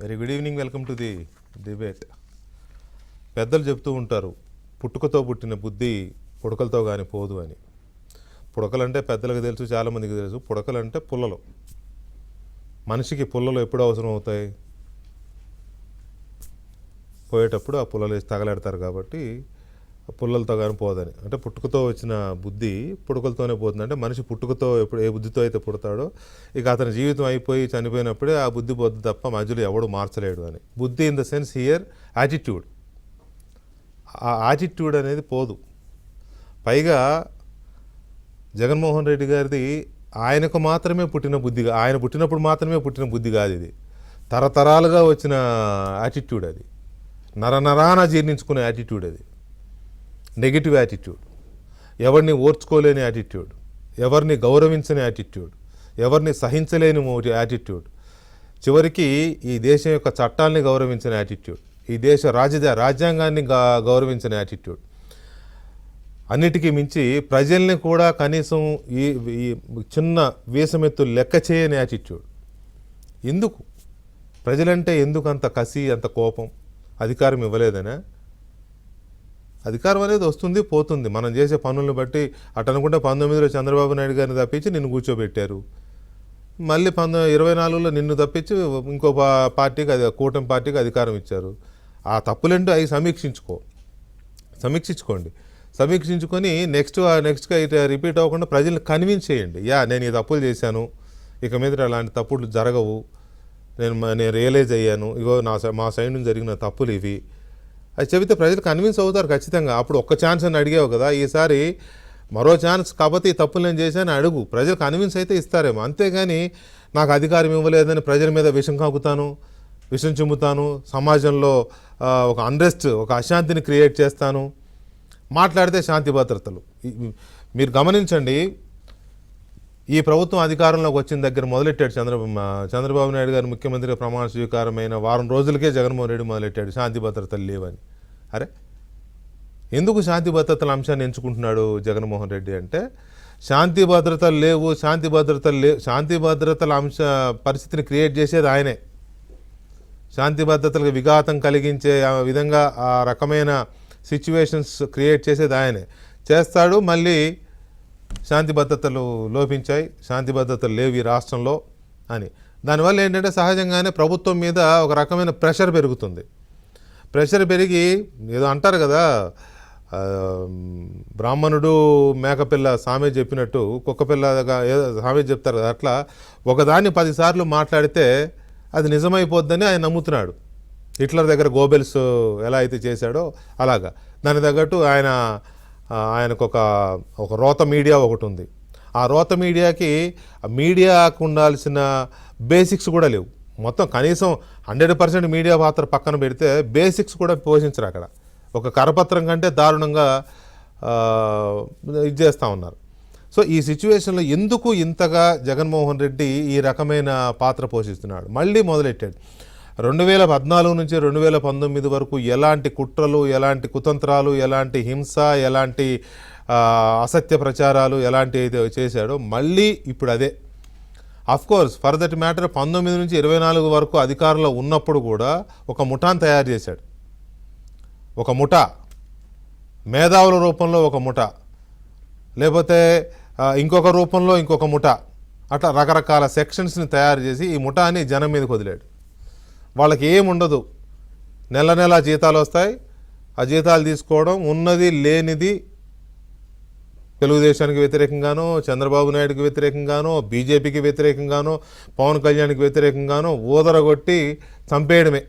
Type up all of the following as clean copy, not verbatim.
Very good evening. Welcome to the debate. పెద్దలు చెప్తూ ఉంటారు, పుట్టుకతో పుట్టిన బుద్ధి పుడకలతో కానీ పోదు అని. పుడకలంటే పెద్దలకు తెలుసు, చాలామందికి తెలుసు. పుడకలంటే పుల్లలు. మనిషికి పుల్లలు ఎప్పుడు అవసరం అవుతాయి? పోయేటప్పుడు ఆ పుల్లలు వేసి తగలెడతారు. కాబట్టి పుల్లలతో కానీ పోదని. అంటే పుట్టుకతో వచ్చిన బుద్ధి పుడకలతోనే పోతుంది. అంటే మనిషి పుట్టుకతో ఎప్పుడు ఏ బుద్ధితో అయితే పుడతాడో ఇక అతని జీవితం అయిపోయి చనిపోయినప్పుడే ఆ బుద్ధి పోద్ది తప్ప మధ్యలో ఎవడు మార్చలేడు అని. బుద్ధి in the sense here attitude. ఆ యాటిట్యూడ్ అనేది పోదు. పైగా జగన్మోహన్ రెడ్డి గారిది ఆయనకు మాత్రమే పుట్టిన బుద్ధిగా, ఆయన పుట్టినప్పుడు మాత్రమే పుట్టిన బుద్ధి కాదు ఇది. తరతరాలుగా వచ్చిన యాటిట్యూడ్ అది. నరనరాన జీర్ణించుకునే యాటిట్యూడ్ అది. నెగిటివ్ యాటిట్యూడ్, ఎవరిని ఓర్చుకోలేని యాటిట్యూడ్, ఎవరిని గౌరవించని యాటిట్యూడ్, ఎవరిని సహించలేని యాటిట్యూడ్, చివరికి ఈ దేశం యొక్క చట్టాలని గౌరవించిన యాటిట్యూడ్, ఈ దేశ రాజ్యాంగాన్ని గౌరవించిన యాటిట్యూడ్, అన్నిటికీ మించి ప్రజల్ని కూడా కనీసం ఈ చిన్న వీసమెత్తు లెక్క చేయని యాటిట్యూడ్. ఎందుకు? ప్రజలంటే ఎందుకు అంత కసి, అంత కోపం? అధికారం ఇవ్వలేదనా? అధికారం అనేది వస్తుంది పోతుంది మనం చేసే పనులను బట్టి. అటు అనుకుంటే 19లో చంద్రబాబు నాయుడు గారిని తప్పించి నిన్ను కూర్చోబెట్టారు. మళ్ళీ 24లో నిన్ను తప్పించి ఇంకో పార్టీకి, అది కూటమి పార్టీకి అధికారం ఇచ్చారు. ఆ తప్పులేంటో అవి సమీక్షించుకొని నెక్స్ట్గా ఇటు రిపీట్ అవ్వకుండా ప్రజల్ని కన్విన్స్ చేయండి. నేను ఈ తప్పులు చేశాను, ఇక మీద అలాంటి తప్పులు జరగవు, నేను రియలైజ్ అయ్యాను, ఇగో మా సైడ్ నుంచి జరిగిన తప్పులు ఇవి అది చెబితే ప్రజలు కన్విన్స్ అవుతారు ఖచ్చితంగా. అప్పుడు ఒక్క ఛాన్స్ అని అడిగావు కదా, ఈసారి మరో ఛాన్స్ కాకపోతే ఈ తప్పులు నేను చేశాను అడుగు. ప్రజలు కన్విన్స్ అయితే ఇస్తారేమో. అంతేగాని నాకు అధికారం ఇవ్వలేదని ప్రజల మీద విషం కాకుతాను, విషం చిమ్ముతాను, సమాజంలో ఒక అన్రెస్ట్, ఒక అశాంతిని క్రియేట్ చేస్తాను, మాట్లాడితే శాంతి భద్రతలు. మీరు గమనించండి, ఈ ప్రభుత్వం అధికారంలోకి వచ్చిన దగ్గర మొదలెట్టాడు చంద్రబాబు నాయుడు గారు ముఖ్యమంత్రిగా ప్రమాణ స్వీకారమైన వారం రోజులకే జగన్మోహన్ రెడ్డి మొదలెట్టాడు శాంతి భద్రతలు లేవని. అరే, ఎందుకు శాంతి భద్రతల అంశాన్ని ఎంచుకుంటున్నాడు జగన్మోహన్ రెడ్డి అంటే, శాంతి భద్రతలు లేవు, శాంతి భద్రతల పరిస్థితిని క్రియేట్ చేసేది ఆయనే. శాంతి భద్రతలకు విఘాతం కలిగించే విధంగా ఆ రకమైన సిచ్యువేషన్స్ క్రియేట్ చేసేది ఆయనే చేస్తాడు. మళ్ళీ శాంతి భద్రతలు లోపించాయి, శాంతి భద్రతలు లేవు ఈ రాష్ట్రంలో అని. దానివల్ల ఏంటంటే సహజంగానే ప్రభుత్వం మీద ఒక రకమైన ప్రెషర్ పెరుగుతుంది. ప్రెషర్ పెరిగి ఏదో అంటారు కదా, బ్రాహ్మణుడు మేకపిల్ల సామెత చెప్పినట్టు కుక్కపిల్లగా ఏదో సామెత చెప్తారు కదా, అట్లా ఒకదాన్ని 10 సార్లు మాట్లాడితే అది నిజమైపోద్దని ఆయన నమ్ముతున్నాడు. హిట్లర్ దగ్గర గోబెల్స్ ఎలా అయితే చేశాడో అలాగా. దాని తగ్గట్టు ఆయనకు ఒక రోత మీడియా ఒకటి ఉంది. ఆ రోత మీడియాకు ఉండాల్సిన బేసిక్స్ కూడా లేవు. మొత్తం కనీసం 100% మీడియా పాత్ర పక్కన పెడితే బేసిక్స్ కూడా పోషించరు అక్కడ. ఒక కరపత్రం కంటే దారుణంగా ఇది చేస్తూ ఉన్నారు. సో ఈ సిచ్యువేషన్లో ఎందుకు ఇంతగా జగన్మోహన్ రెడ్డి ఈ రకమైన పాత్ర పోషిస్తున్నాడు? మళ్ళీ మొదలెట్టాడు. 2014 నుంచి 2019 వరకు ఎలాంటి కుట్రలు, ఎలాంటి కుతంత్రాలు, ఎలాంటి హింస, ఎలాంటి అసత్య ప్రచారాలు ఎలాంటి అయితే చేశాడో మళ్ళీ ఇప్పుడు అదే. అఫ్కోర్స్ ఫర్ దట్ మ్యాటర్ 19 నుంచి 24 వరకు అధికారంలో ఉన్నప్పుడు కూడా ఒక ముఠాను తయారు చేశాడు. ఒక ముఠా, మేధావుల రూపంలో ఒక ముఠా, లేకపోతే ఇంకొక రూపంలో ఇంకొక ముఠా, అట్లా రకరకాల సెక్షన్స్ని తయారు చేసి ఈ ముఠాని జనం మీదకి వదిలాడు. వాళ్ళకి ఏముండదు, నెల జీతాలు వస్తాయి, ఆ జీతాలు తీసుకోవడం, ఉన్నది లేనిది తెలుగుదేశానికి వ్యతిరేకంగానో, చంద్రబాబు నాయుడుకి వ్యతిరేకంగానో, బీజేపీకి వ్యతిరేకంగానో, పవన్ కళ్యాణ్కి వ్యతిరేకంగానో ఊదరగొట్టి చంపేయడమే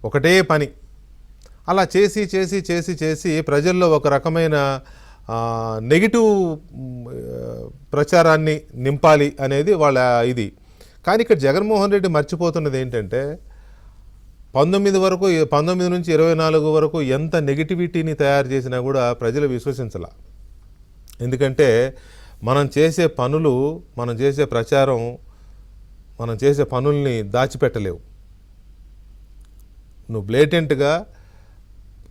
ఒకటే పని. అలా చేసి ప్రజల్లో ఒక రకమైన నెగిటివ్ ప్రచారాన్ని నింపాలి అనేది వాళ్ళ ఇది. కానీ ఇక్కడ జగన్మోహన్ రెడ్డి మర్చిపోతున్నది ఏంటంటే, 19 నుంచి 24 వరకు ఎంత నెగిటివిటీని తయారు చేసినా కూడా ప్రజలు విశ్వసించాల. ఎందుకంటే మనం చేసే పనులు, మనం చేసే ప్రచారం, మనం చేసే పనుల్ని దాచిపెట్టలేవు. నువ్వు బ్లేటెంట్గా,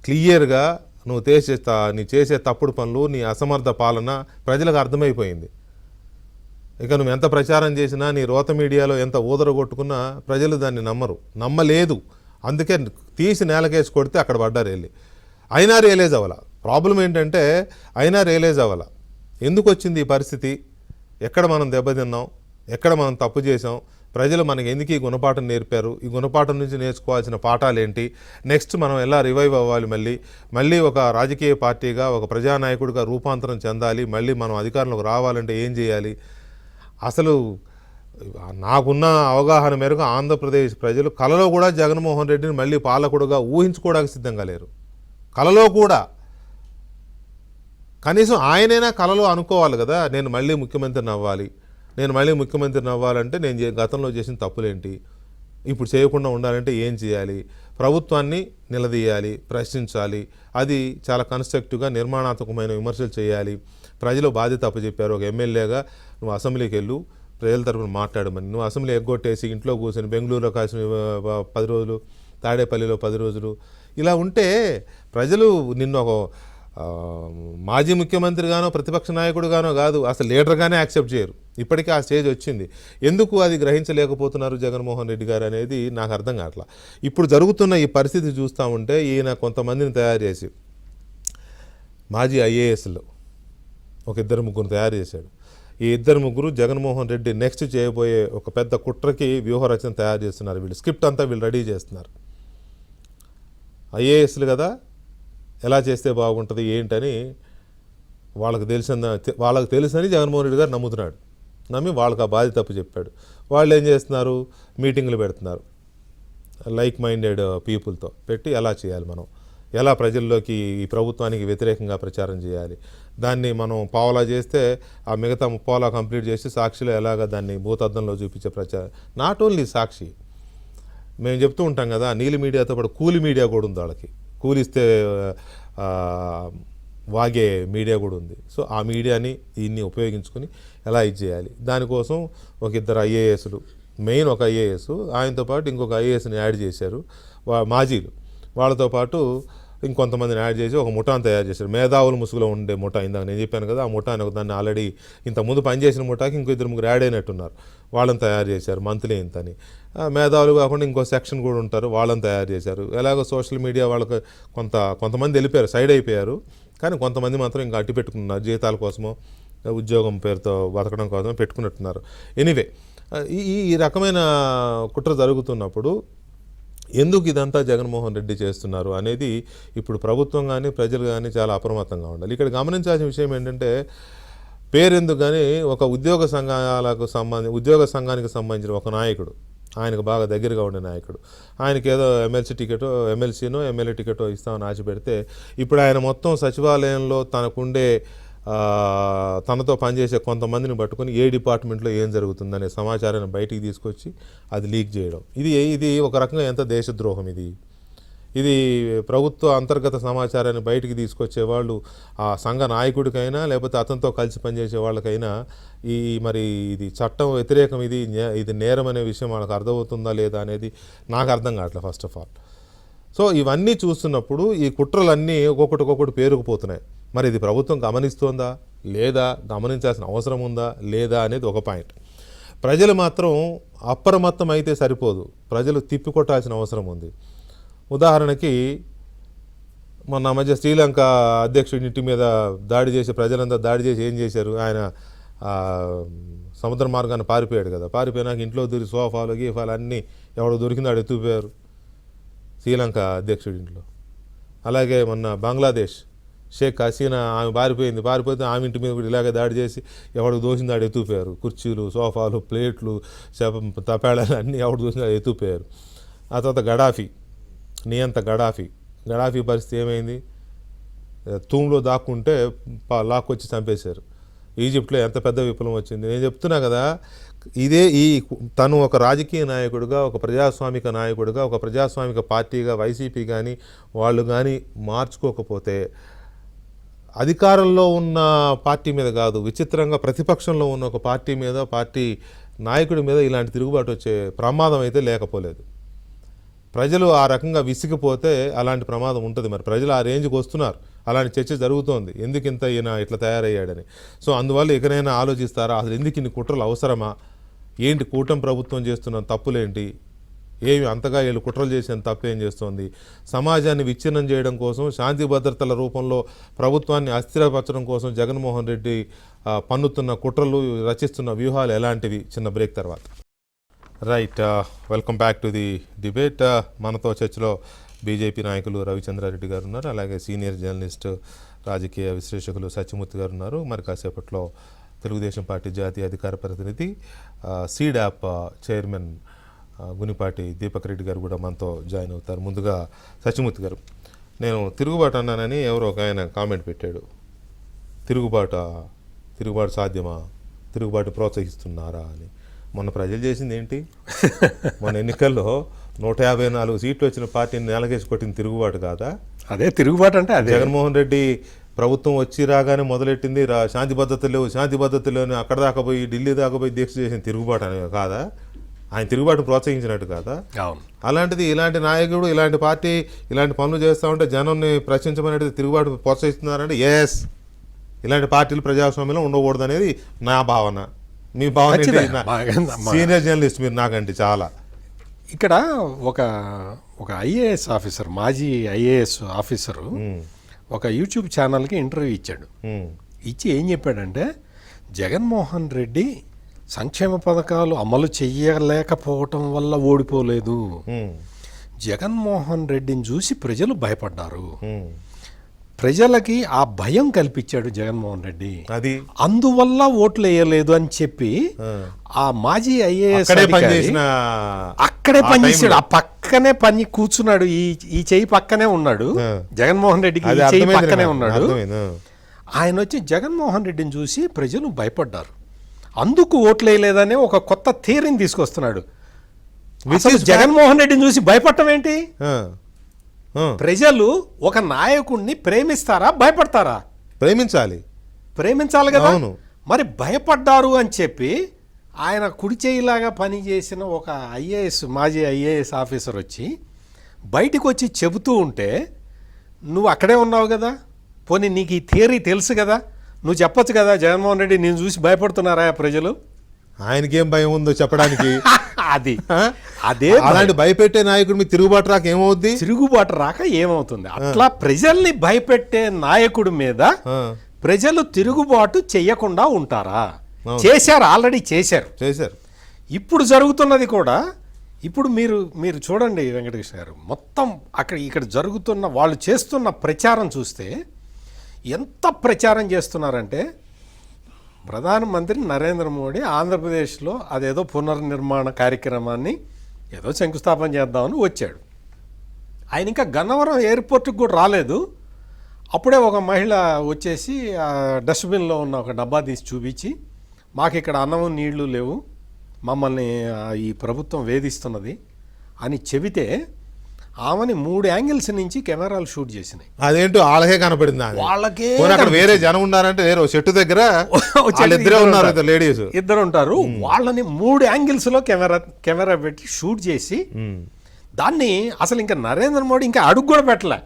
క్లియర్గా నీ చేసే తప్పుడు పనులు, నీ అసమర్థ పాలన ప్రజలకు అర్థమైపోయింది. ఇక నువ్వు ఎంత ప్రచారం చేసినా నీ రోత మీడియాలో ఎంత ఊదరగొట్టుకున్నా ప్రజలు దాన్ని నమ్మలేదు. అందుకే తీసి నేలకేసి కొడితే అక్కడ పడ్డారు వెళ్ళి. అయినా రియలైజ్ అవ్వాల. ప్రాబ్లం ఏంటంటే అయినా రియలైజ్ అవ్వాల. ఎందుకు వచ్చింది ఈ పరిస్థితి, ఎక్కడ మనం దెబ్బతిన్నాం, ఎక్కడ మనం తప్పు చేసాం, ప్రజలు మనకి ఎందుకు ఈ గుణపాఠం నేర్పారు, ఈ గుణపాఠం నుంచి నేర్చుకోవాల్సిన పాఠాలు ఏంటి, నెక్స్ట్ మనం ఎలా రివైవ్ అవ్వాలి, మళ్ళీ ఒక రాజకీయ పార్టీగా ఒక ప్రజానాయకుడిగా రూపాంతరం చెందాలి, మళ్ళీ మనం అధికారంలోకి రావాలంటే ఏం చేయాలి. అసలు నాకున్న అవగాహన మేరకు ఆంధ్రప్రదేశ్ ప్రజలు కలలో కూడా జగన్మోహన్ రెడ్డిని మళ్ళీ పాలకుడుగా ఊహించుకోవడానికి సిద్ధంగా లేరు. కలలో కూడా కనీసం ఆయనైనా కలలో అనుకోవాలి కదా, నేను మళ్ళీ ముఖ్యమంత్రిని అవ్వాలి, నేను మళ్ళీ ముఖ్యమంత్రిని అవ్వాలంటే నేను గతంలో చేసిన తప్పులేంటి, ఇప్పుడు చేయకుండా ఉండాలంటే ఏం చేయాలి, ప్రభుత్వాన్ని నిలదీయాలి, ప్రశ్నించాలి, అది చాలా కన్స్ట్రక్టివ్గా నిర్మాణాత్మకమైన విమర్శలు చేయాలి. ప్రజలు బాధ్యత అప్పచెప్పారు, ఒక ఎమ్మెల్యేగా నువ్వు అసెంబ్లీకి వెళ్ళు, ప్రజల తరపున మాట్లాడమని. నువ్వు అసెంబ్లీ ఎగ్గొట్టేసి ఇంట్లో కూర్చొని బెంగళూరులో కాసిన 10 రోజులు, తాడేపల్లిలో 10 రోజులు ఇలా ఉంటే ప్రజలు నిన్ను ఒక మాజీ ముఖ్యమంత్రిగానో ప్రతిపక్ష నాయకుడిగానో కాదు, అసలు లీడర్గానే యాక్సెప్ట్ చేయరు. ఇప్పటికీ ఆ స్టేజ్ వచ్చింది. ఎందుకు అది గ్రహించలేకపోతున్నారు జగన్మోహన్ రెడ్డి గారు అనేది నాకు అర్థం కావట్లా. ఇప్పుడు జరుగుతున్న ఈ పరిస్థితి చూస్తూ ఉంటే ఈయన కొంతమందిని తయారు చేసి మాజీ ఐఏఎస్లో ఒక 2-3 తయారు చేశాడు. ఈ 2-3 జగన్మోహన్ రెడ్డి నెక్స్ట్ చేయబోయే ఒక పెద్ద కుట్రకి వ్యూహరచన తయారు చేస్తున్నారు. వీళ్ళు స్క్రిప్ట్ అంతా వీళ్ళు రెడీ చేస్తున్నారు. ఐఏఎస్లు కదా, ఎలా చేస్తే బాగుంటుంది ఏంటని వాళ్ళకి తెలుసని జగన్మోహన్ రెడ్డి గారు నమ్ముతున్నాడు. నమ్మి వాళ్ళకి ఆ బాధ్యత తప్పు చెప్పాడు. వాళ్ళు ఏం చేస్తున్నారు, మీటింగ్లు పెడుతున్నారు లైక్ మైండెడ్ పీపుల్తో పెట్టి ఎలా చేయాలి, మనం ఎలా ప్రజల్లోకి ఈ ప్రభుత్వానికి వ్యతిరేకంగా ప్రచారం చేయాలి, దాన్ని మనం పావలా చేస్తే ఆ మిగతా 30 కంప్లీట్ చేసి సాక్షిలో ఎలాగ దాన్ని భూతద్దంలో చూపించే ప్రచారం. నాట్ ఓన్లీ సాక్షి, మేము చెప్తూ ఉంటాం కదా, నీలి మీడియాతో పాటు కూలి మీడియా కూడా ఉంది. వాళ్ళకి కూలిస్తే వాగే మీడియా కూడా ఉంది. సో ఆ మీడియాని దీన్ని ఉపయోగించుకొని ఎలా ఇది చేయాలి, దానికోసం ఒక 2 ఐఏఎస్లు, మెయిన్ ఒక ఐఏఎస్, ఆయనతో పాటు ఇంకొక ఐఏఎస్ని యాడ్ చేశారు మాజీలు. వాళ్ళతో పాటు ఇంకొంతమందిని యాడ్ చేసి ఒక ముఠాను తయారు చేశారు. మేధావుల ముసుగులో ఉండే ముఠా, ఇందాక నేను చెప్పాను కదా, ఆ ముఠాని దాన్ని ఆల్రెడీ ఇంతకుముందు పనిచేసిన ముఠాకి ఇంకో 2-3 యాడ్ అయినట్టున్నారు. వాళ్ళని తయారు చేశారు మంత్లీ ఇంతని. మేధావులు కాకుండా ఇంకో సెక్షన్ కూడా ఉంటారు, వాళ్ళని తయారు చేశారు. ఎలాగో సోషల్ మీడియా వాళ్ళకి కొంతమంది వెళ్ళిపోయారు, సైడ్ అయిపోయారు. కానీ కొంతమంది మాత్రం ఇంకా అట్టి పెట్టుకున్నారు, జీతాల కోసమో ఉద్యోగం పేరుతో బతకడం కోసమో పెట్టుకున్నట్టున్నారు. ఎనీవే, ఈ రకమైన కుట్ర జరుగుతున్నప్పుడు ఎందుకు ఇదంతా జగన్మోహన్ రెడ్డి చేస్తున్నారు అనేది ఇప్పుడు ప్రభుత్వం కానీ ప్రజలు కానీ చాలా అప్రమత్తంగా ఉండాలి. ఇక్కడ గమనించాల్సిన విషయం ఏంటంటే, పేరెందుకు కానీ ఒక ఉద్యోగ సంఘానికి సంబంధించిన ఒక నాయకుడు, ఆయనకు బాగా దగ్గరగా ఉండే నాయకుడు, ఆయనకి ఏదో ఎమ్మెల్సీనో ఎమ్మెల్యే టికెటో ఇస్తామని ఆశ పెడితే, ఇప్పుడు ఆయన మొత్తం సచివాలయంలో తనకుండే తనతో పనిచేసే కొంతమందిని పట్టుకొని ఏ డిపార్ట్మెంట్లో ఏం జరుగుతుందనే సమాచారాన్ని బయటికి తీసుకొచ్చి అది లీక్ చేయడం, ఇది ఒక రకంగా ఎంత దేశద్రోహం. ఇది ప్రభుత్వ అంతర్గత సమాచారాన్ని బయటికి తీసుకొచ్చే వాళ్ళు ఆ సంఘ నాయకుడికైనా లేకపోతే అతనితో కలిసి పనిచేసే వాళ్ళకైనా మరి ఇది చట్టం వ్యతిరేకం, ఇది నేరం అనే విషయం వాళ్ళకి అర్థమవుతుందా లేదా అనేది నాకు అర్థం కావట్లేదు ఫస్ట్ ఆఫ్ ఆల్. సో ఇవన్నీ చూస్తున్నప్పుడు ఈ కుట్రలన్నీ ఒక్కొక్కటి పేరుకుపోతున్నాయి. మరి ఇది ప్రభుత్వం గమనిస్తోందా లేదా, గమనించాల్సిన అవసరం ఉందా లేదా అనేది ఒక పాయింట్. ప్రజలు మాత్రం అప్రమత్తం అయితే సరిపోదు, ప్రజలు తిప్పికొట్టాల్సిన అవసరం ఉంది. ఉదాహరణకి మొన్న మధ్య శ్రీలంక అధ్యక్షుడి ఇంటి మీద దాడి చేసి ప్రజలంతా దాడి చేసి ఏం చేశారు, ఆయన సముద్ర మార్గాన్ని పారిపోయాడు కదా, పారిపోయినాక ఇంట్లో దొరికి సోఫాలు గీఫాలు అన్నీ ఎవడో దొరికింది ఆడు ఎత్తుకుపోయారు శ్రీలంక అధ్యక్షుడి ఇంట్లో. అలాగే మొన్న బంగ్లాదేశ్ షేక్ హసీనా, ఆమె పారిపోతే ఆమె ఇంటి మీద కూడా ఇలాగే దాడి చేసి ఎవడు దోసింది ఆడు ఎత్తుకుపోయారు. కుర్చీలు, సోఫాలు, ప్లేట్లు, తపేళాలు అన్నీ ఎవడు దోసింది ఆడు ఎత్తుకుపోయారు. ఆ తర్వాత గడాఫీ పరిస్థితి ఏమైంది, తూమ్లో దాక్కుంటే లాక్కొచ్చి చంపేశారు. ఈజిప్ట్లో ఎంత పెద్ద విప్లవం వచ్చింది. నేను చెప్తున్నా కదా, తను ఒక రాజకీయ నాయకుడిగా, ఒక ప్రజాస్వామిక నాయకుడిగా, ఒక ప్రజాస్వామిక పార్టీగా వైసీపీ కానీ వాళ్ళు కానీ మార్చుకోకపోతే అధికారంలో ఉన్న పార్టీ మీద కాదు, విచిత్రంగా ప్రతిపక్షంలో ఉన్న ఒక పార్టీ మీద, పార్టీ నాయకుడి మీద ఇలాంటి తిరుగుబాటు వచ్చే ప్రమాదం అయితే లేకపోలేదు. ప్రజలు ఆ రకంగా విసిగిపోతే అలాంటి ప్రమాదం ఉంటుంది. మరి ప్రజలు ఆ రేంజ్కి వస్తున్నారు. అలాంటి చర్చ జరుగుతోంది, ఎందుకు ఇంత ఈయన ఇట్లా తయారయ్యాడని. సో అందువల్ల ఇకనైనా ఆలోచిస్తారా, అసలు ఎందుకు ఇన్ని కుట్రలు అవసరమా, ఏంటి కూటమి ప్రభుత్వం చేస్తున్న తప్పులేంటి, ఏమి అంతగా వీళ్ళు కుట్రలు చేసిన తప్పు ఏం చేస్తోంది, సమాజాన్ని విచ్ఛిన్నం చేయడం కోసం, శాంతి భద్రతల రూపంలో ప్రభుత్వాన్ని అస్థిరపరచడం కోసం జగన్మోహన్ రెడ్డి పన్నుతున్న కుట్రలు, రచిస్తున్న వ్యూహాలు ఎలాంటివి. చిన్న బ్రేక్ తర్వాత. Right, welcome back to the debate. మనతో చర్చలో బీజేపీ నాయకులు రవిచంద్రారెడ్డి గారు ఉన్నారు, అలాగే సీనియర్ జర్నలిస్ట్ రాజకీయ విశ్లేషకులు సత్యమూర్తి గారు ఉన్నారు. మరి కాసేపట్లో తెలుగుదేశం పార్టీ జాతీయ అధికార ప్రతినిధి seed app chairman Gunipati Deepak Reddy garu కూడా మనతో జాయిన్ అవుతారు. ముందుగా సత్యమూర్తి గారు, నేను తిరుగుబాటు అన్నానని ఎవరో ఒక ఆయన కామెంట్ పెట్టాడు. తిరుగుబాటు సాధ్యమా, తిరుగుబాటు ప్రోత్సహిస్తున్నారా అని. మొన్న ప్రజలు చేసింది ఏంటి? మొన్న ఎన్నికల్లో 154 సీట్లు వచ్చిన పార్టీని నేలకేసి కొట్టిన తిరుగుబాటు కాదా? అదే తిరుగుబాటు అంటే అదే. జగన్మోహన్ రెడ్డి ప్రభుత్వం వచ్చి రాగానే మొదలెట్టింది శాంతి భద్రతలు అని అక్కడ దాకా పోయి ఢిల్లీ దాకా పోయి దీక్ష చేసిన తిరుగుబాటు అనే కాదా? ఆయన తిరుగుబాటు ప్రోత్సహించినట్టు కాదా? అలాంటిది ఇలాంటి నాయకుడు, ఇలాంటి పార్టీ ఇలాంటి పనులు చేస్తూ ఉంటే జనాన్ని ప్రశ్నించమనేది తిరుగుబాటు ప్రోత్సహిస్తున్నారంటే ఎస్, ఇలాంటి పార్టీలు ప్రజాస్వామ్యంలో ఉండకూడదు అనేది నా భావన. మీ భావన? సీనియర్ జర్నలిస్ట్ మీరు నాకంటే చాలా. ఇక్కడ ఒక ఐఏఎస్ ఆఫీసర్, మాజీ ఐఏఎస్ ఆఫీసరు ఒక యూట్యూబ్ ఛానల్కి ఇంటర్వ్యూ ఇచ్చాడు. ఇచ్చి ఏం చెప్పాడంటే, జగన్మోహన్ రెడ్డి సంక్షేమ పథకాలు అమలు చెయ్యలేకపోవటం వల్ల ఓడిపోలేదు, జగన్మోహన్ రెడ్డిని చూసి ప్రజలు భయపడ్డారు, ప్రజలకి ఆ భయం కల్పించాడు జగన్మోహన్ రెడ్డి, అది అందువల్ల ఓట్లు వేయలేదు అని చెప్పి ఆ మాజీ ఐఏఎస్ అక్కడే పనిచేసాడు. ఆ పక్కనే పని కూర్చున్నాడు, ఈ చెయ్యి పక్కనే ఉన్నాడు, జగన్మోహన్ రెడ్డికి ఈ చెయ్యి పక్కనే ఉన్నాడు. ఆయన వచ్చి జగన్మోహన్ రెడ్డిని చూసి ప్రజలు భయపడ్డారు, అందుకు ఓట్లు వేయలేదనే ఒక కొత్త థియరీని తీసుకొస్తున్నాడు. జగన్మోహన్ రెడ్డిని చూసి భయపడటం ఏంటి? ప్రజలు ఒక నాయకుడిని ప్రేమిస్తారా, భయపడతారా? ప్రేమించాలి కదా. మరి భయపడ్డారు అని చెప్పి ఆయన కుడి చేయిలాగా పనిచేసిన ఒక మాజీ ఐఏఎస్ ఆఫీసర్ వచ్చి బయటికి వచ్చి చెబుతూ ఉంటే, నువ్వు అక్కడే ఉన్నావు కదా, పోనీ నీకు ఈ థియరీ తెలుసు కదా, నువ్వు చెప్పొచ్చు కదా, జగన్మోహన్ రెడ్డి నేను చూసి భయపడుతున్నారా ప్రజలు? ఆయనకేం భయం ఉందో చెప్పడానికి. అదే అలాంటి భయపెట్టే నాయకుడు మీ తిరుగుబాటు రాక ఏమవుద్ది? తిరుగుబాటు రాక ఏమవుతుంది? అట్లా ప్రజల్ని భయపెట్టే నాయకుడి మీద ప్రజలు తిరుగుబాటు చెయ్యకుండా ఉంటారా? చేశారు, ఆల్రెడీ చేశారు. ఇప్పుడు జరుగుతున్నది కూడా, ఇప్పుడు మీరు చూడండి వెంకటకృష్ణ గారు, మొత్తం ఇక్కడ జరుగుతున్న వాళ్ళు చేస్తున్న ప్రచారం చూస్తే ఎంత ప్రచారం చేస్తున్నారంటే, ప్రధానమంత్రి నరేంద్ర మోడీ ఆంధ్రప్రదేశ్లో అదేదో పునర్నిర్మాణ కార్యక్రమాన్ని ఏదో శంకుస్థాపన చేద్దామని వచ్చాడు. ఆయన ఇంకా గన్నవరం ఎయిర్పోర్ట్కి కూడా రాలేదు. అప్పుడే ఒక మహిళ వచ్చేసి డస్ట్బిన్లో ఉన్న ఒక డబ్బా తీసి చూపించి, మాకు ఇక్కడ అన్నము నీళ్లు లేవు, మమ్మల్ని ఈ ప్రభుత్వం వేధిస్తున్నది అని చెబితే, ఆమెని 3 యాంగిల్స్ నుంచి కెమెరాలు షూట్ చేసినాయి. అదేంటో వాళ్ళకే కనపడింది, వాళ్ళకే. వేరే జనం ఉన్నారంటే వేరే చెట్టు దగ్గర ఇద్దరు ఉంటారు, వాళ్ళని 3 యాంగిల్స్ లో కెమెరా పెట్టి షూట్ చేసి, దాన్ని అసలు ఇంకా నరేంద్ర మోడీ ఇంకా అడుగు కూడా పెట్టలే,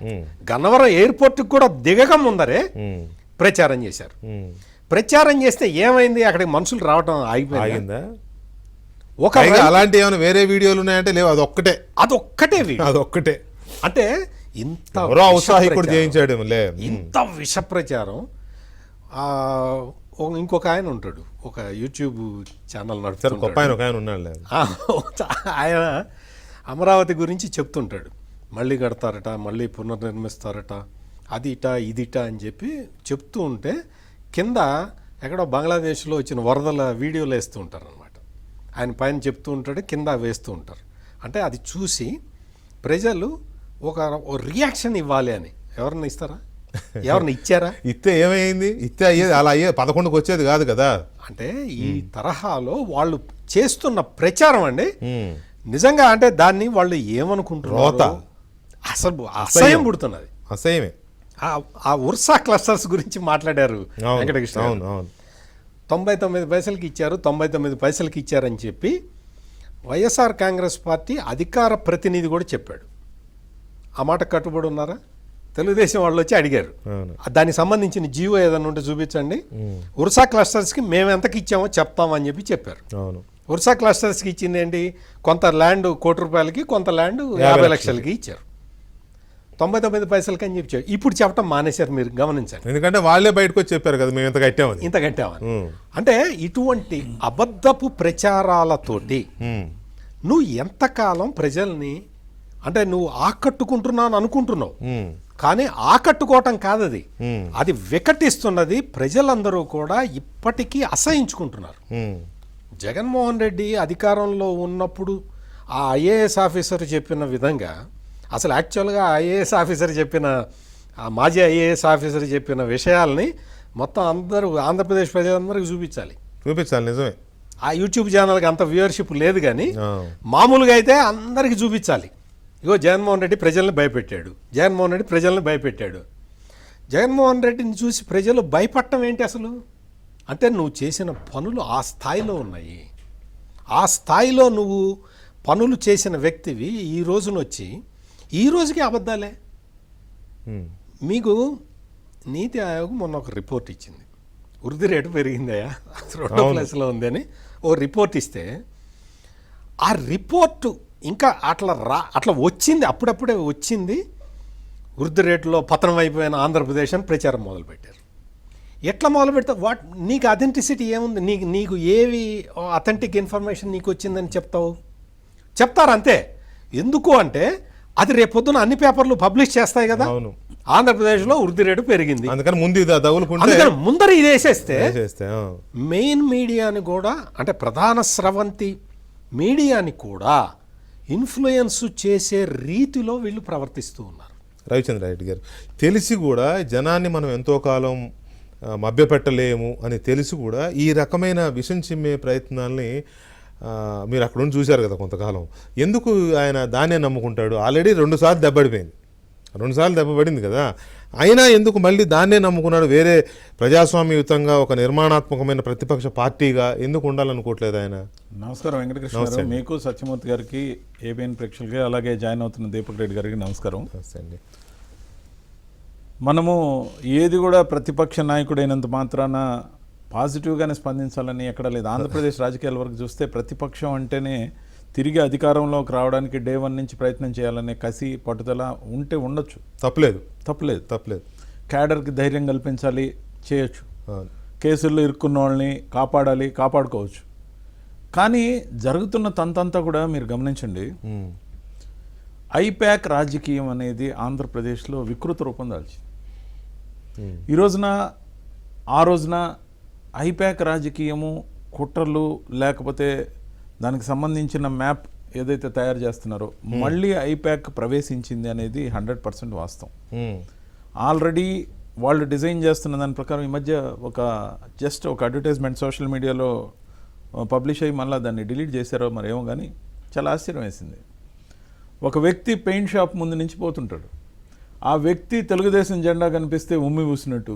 గన్నవరం ఎయిర్పోర్ట్ కూడా దిగక ముందరే ప్రచారం చేశారు. ప్రచారం చేస్తే ఏమైంది, అక్కడికి మనుషులు రావటం ఆగిపోయిందా? అలాంటి ఏమైనా వేరే వీడియోలు ఉన్నాయంటే లేవు, అదొక్కటే. అంటే ఇంత ఉత్సాహికుడు చేయించాడు, ఇంత విష ప్రచారం. ఇంకొక ఆయన ఉంటాడు, ఒక యూట్యూబ్ ఛానల్ నడుపుతాడు, ఆయన అమరావతి గురించి చెప్తుంటాడు, మళ్ళీ కడతారట, మళ్ళీ పునర్నిర్మిస్తారట, అదిట ఇదిట అని చెప్పి చెప్తూ ఉంటే, కింద ఎక్కడో బంగ్లాదేశ్లో వచ్చిన వరదల వీడియోలు వేస్తూ ఉంటారు అనమాట. ఆయన పైన చెప్తూ ఉంటాడు, కింద వేస్తూ ఉంటారు. అంటే అది చూసి ప్రజలు ఒక రియాక్షన్ ఇవ్వాలి అని. ఎవరన్నా ఇస్తారా? ఎవరిని ఇచ్చారా? ఇస్తే ఏమైంది? ఇస్తే అయ్యేది, అలా అయ్యేది 11కు వచ్చేది కాదు కదా. అంటే ఈ తరహాలో వాళ్ళు చేస్తున్న ప్రచారం అండి, నిజంగా అంటే దాన్ని వాళ్ళు ఏమనుకుంటున్నారు, అసలు అసహ్యం పుడుతున్నది. అసహ్యమే. ఆ ఉర్సా క్లస్టర్స్ గురించి మాట్లాడారు వెంకటకృష్ణ. 99 పైసలకి ఇచ్చారు, 99 పైసలకి ఇచ్చారని చెప్పి వైఎస్ఆర్ కాంగ్రెస్ పార్టీ అధికార ప్రతినిధి కూడా చెప్పాడు. ఆ మాట కట్టుబడి ఉన్నారా? తెలుగుదేశం వాళ్ళు వచ్చి అడిగారు, అవును. దానికి సంబంధించిన జీవో ఏదైనా ఉంటే చూపించండి, ఉర్సా క్లస్టర్స్కి మేము ఎంతకి ఇచ్చామో చెప్తామని చెప్పారు. అవును. ఉర్సా క్లస్టర్స్కి ఇచ్చింది ఏంటి, కొంత ల్యాండ్ ₹1,00,00,000కి, కొంత ల్యాండ్ 50 లక్షలకి ఇచ్చారు, 99 పైసలకి అని చెప్పారు. ఇప్పుడు చెప్పడం మానేశారు, మీరు గమనించండి. ఎందుకంటే వాళ్ళే బయటకు వచ్చి చెప్పారు కదా మేము ఇంత కట్టామని. ఇంత కట్టామని. అంటే ఇటువంటి అబద్ధపు ప్రచారాలతోటి నువ్వు ఎంతకాలం ప్రజల్ని అంటే నువ్వు ఆకట్టుకుంటున్నాను అనుకుంటున్నావు, కానీ ఆకట్టుకోవటం కాదది, అది వికటిస్తున్నది. ప్రజలందరూ కూడా ఇప్పటికీ అసహించుకుంటున్నారు. జగన్మోహన్ రెడ్డి అధికారంలో ఉన్నప్పుడు ఆ ఐఏఎస్ ఆఫీసర్ చెప్పిన విధంగా, అసలు యాక్చువల్గా ఐఏఎస్ ఆఫీసర్ చెప్పిన, ఆ మాజీ ఐఏఎస్ ఆఫీసర్ చెప్పిన విషయాల్ని మొత్తం అందరూ ఆంధ్రప్రదేశ్ ప్రజలందరికీ చూపించాలి. నిజమే. ఆ యూట్యూబ్ ఛానల్కి అంత వ్యూవర్షిప్ లేదు, కానీ మామూలుగా అయితే అందరికీ చూపించాలి. ఇగో జగన్మోహన్ రెడ్డి ప్రజల్ని భయపెట్టాడు, జగన్మోహన్ రెడ్డి ప్రజల్ని భయపెట్టాడు. జగన్మోహన్ రెడ్డిని చూసి ప్రజలు భయపడటం ఏంటి అసలు? అంటే నువ్వు చేసిన పనులు ఆ స్థాయిలో ఉన్నాయి. ఆ స్థాయిలో నువ్వు పనులు చేసిన వ్యక్తివి ఈ రోజునొచ్చి ఈ రోజుకి అబద్ధాలే. మీకు నీతి ఆయోగ్ మొన్న ఒక రిపోర్ట్ ఇచ్చింది, వృద్ధి రేటు పెరిగిందయా 2వ ప్లేస్లో ఉందని ఓ రిపోర్ట్ ఇస్తే, ఆ రిపోర్టు ఇంకా అట్లా వచ్చింది, అప్పుడప్పుడే వచ్చింది. వృద్ధి రేటులో పతనం అయిపోయిన ఆంధ్రప్రదేశ్ అని ప్రచారం మొదలుపెట్టారు. ఎట్లా మొదలు పెడతా? నీకు అథెంటిసిటీ ఏముంది? నీకు ఏవి అథెంటిక్ ఇన్ఫర్మేషన్ నీకు వచ్చిందని చెప్తారు అంతే. ఎందుకు అంటే అది రేపొద్దున అన్ని పేపర్లు పబ్లిష్ చేస్తాయి కదా. ఆంధ్రప్రదేశ్లో వృద్ధి రేటు పెరిగింది, అందుకని ముందర ఇది వేసేస్తే మెయిన్ మీడియాని కూడా, అంటే ప్రధాన స్రవంతి మీడియాని కూడా ఇన్ఫ్లుయెన్స్ చేసే రీతిలో వీళ్ళు ప్రవర్తిస్తూ ఉన్నారు. రవిచంద్ర రెడ్డి గారు, తెలిసి కూడా జనాన్ని మనం ఎంతో కాలం మభ్యపెట్టలేము అని తెలిసి కూడా ఈ రకమైన విషం చిమ్మే ప్రయత్నాల్ని మీరు అక్కడ ఉండి చూశారు కదా కొంతకాలం. ఎందుకు ఆయన దాన్నే నమ్ముకుంటాడు? ఆల్రెడీ 2 సార్లు దెబ్బడిపోయింది, 2 సార్లు దెబ్బపడింది కదా, అయినా ఎందుకు మళ్ళీ దాన్నే నమ్ముకున్నాడు? వేరే ప్రజాస్వామ్యయుతంగా ఒక నిర్మాణాత్మకమైన ప్రతిపక్ష పార్టీగా ఎందుకు ఉండాలనుకోవట్లేదు ఆయన? నమస్కారం వెంకటకృష్ణ గారు, మీకు సత్యమూర్తి గారికి, ఏబిఎన్ ప్రేక్షకులకి, అలాగే జాయిన్ అవుతున్న దీపక్ రెడ్డి గారికి నమస్కారం. నమస్తే అండి. మనము ఏది కూడా ప్రతిపక్ష నాయకుడైనంత మాత్రాన పాజిటివ్గానే స్పందించాలని ఎక్కడ లేదు. ఆంధ్రప్రదేశ్ రాజకీయాల వరకు చూస్తే ప్రతిపక్షం అంటేనే తిరిగి అధికారంలోకి రావడానికి డే 1 నుంచి ప్రయత్నం చేయాలనే కసి, పట్టుదల ఉంటే ఉండొచ్చు, తప్పలేదు. క్యాడర్కి ధైర్యం కల్పించాలి, చేయొచ్చు. కేసుల్లో ఇరుక్కున్న వాళ్ళని కాపాడుకోవచ్చు. కానీ జరుగుతున్న తంతంతా కూడా మీరు గమనించండి. ఐప్యాక్ రాజకీయం అనేది ఆంధ్రప్రదేశ్లో వికృత రూపం దాల్చింది. ఆ రోజున ఐప్యాక్ రాజకీయము, కుట్రలు, లేకపోతే దానికి సంబంధించిన మ్యాప్ ఏదైతే తయారు చేస్తున్నారో మళ్ళీ ఐప్యాక్ ప్రవేశించింది అనేది 100% వాస్తవం. ఆల్రెడీ వాళ్ళు డిజైన్ చేస్తున్న దాని ప్రకారం ఈ మధ్య జస్ట్ ఒక అడ్వర్టైజ్మెంట్ సోషల్ మీడియాలో పబ్లిష్ అయ్యి మళ్ళీ దాన్ని డిలీట్ చేశారో మరేమో, కానీ చాలా ఆశ్చర్యం వేసింది. ఒక వ్యక్తి పెయింట్ షాప్ ముందు నుంచి పోతుంటాడు, ఆ వ్యక్తి తెలుగుదేశం జెండా కనిపిస్తే ఉమ్మి ఊసినట్టు,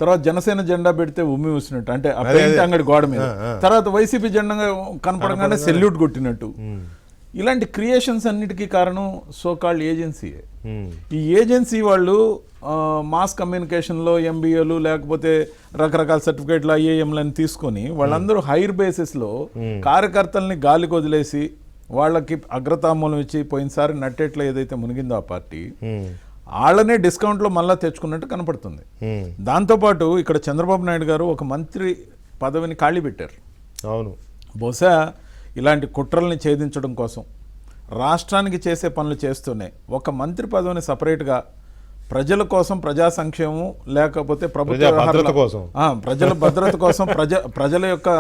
తర్వాత జనసేన జెండా పెడితే ఉమ్మి ఊసినట్టు, అంటే ఆ పెయింట్ అంగడి గోడ మీద, తర్వాత వైసీపీ జెండా కనపడంగానే సెల్యూట్ కొట్టినట్టు. ఇలాంటి క్రియేషన్స్ అన్నిటికీ కారణం సోకాల్డ్ ఏజెన్సీయే. ఈ ఏజెన్సీ వాళ్ళు మాస్ కమ్యూనికేషన్లో ఎంబీఏలు లేకపోతే రకరకాల సర్టిఫికేట్లు ఐఏఎంలని తీసుకొని వాళ్ళందరూ హైర్ బేసిస్లో కార్యకర్తల్ని గాలికి వదిలేసి వాళ్ళకి అగ్రతామూలం ఇచ్చి, పోయినసారి నట్టేట్లో ఏదైతే మునిగిందో ఆ పార్టీ, వాళ్ళనే డిస్కౌంట్లో మళ్ళీ తెచ్చుకున్నట్టు కనపడుతుంది. దాంతోపాటు ఇక్కడ చంద్రబాబు నాయుడు గారు ఒక మంత్రి పదవిని ఖాళీ పెట్టారు. అవును, బహుశా ఇలాంటి కుట్రల్ని ఛేదించడం కోసం, రాష్ట్రానికి చేసే పనులు చేస్తూనే ఒక మంత్రి పదవిని సపరేట్గా ప్రజల కోసం, ప్రజా సంక్షేమం లేకపోతే ప్రభుత్వ ప్రజల భద్రత కోసం, ప్రజల యొక్క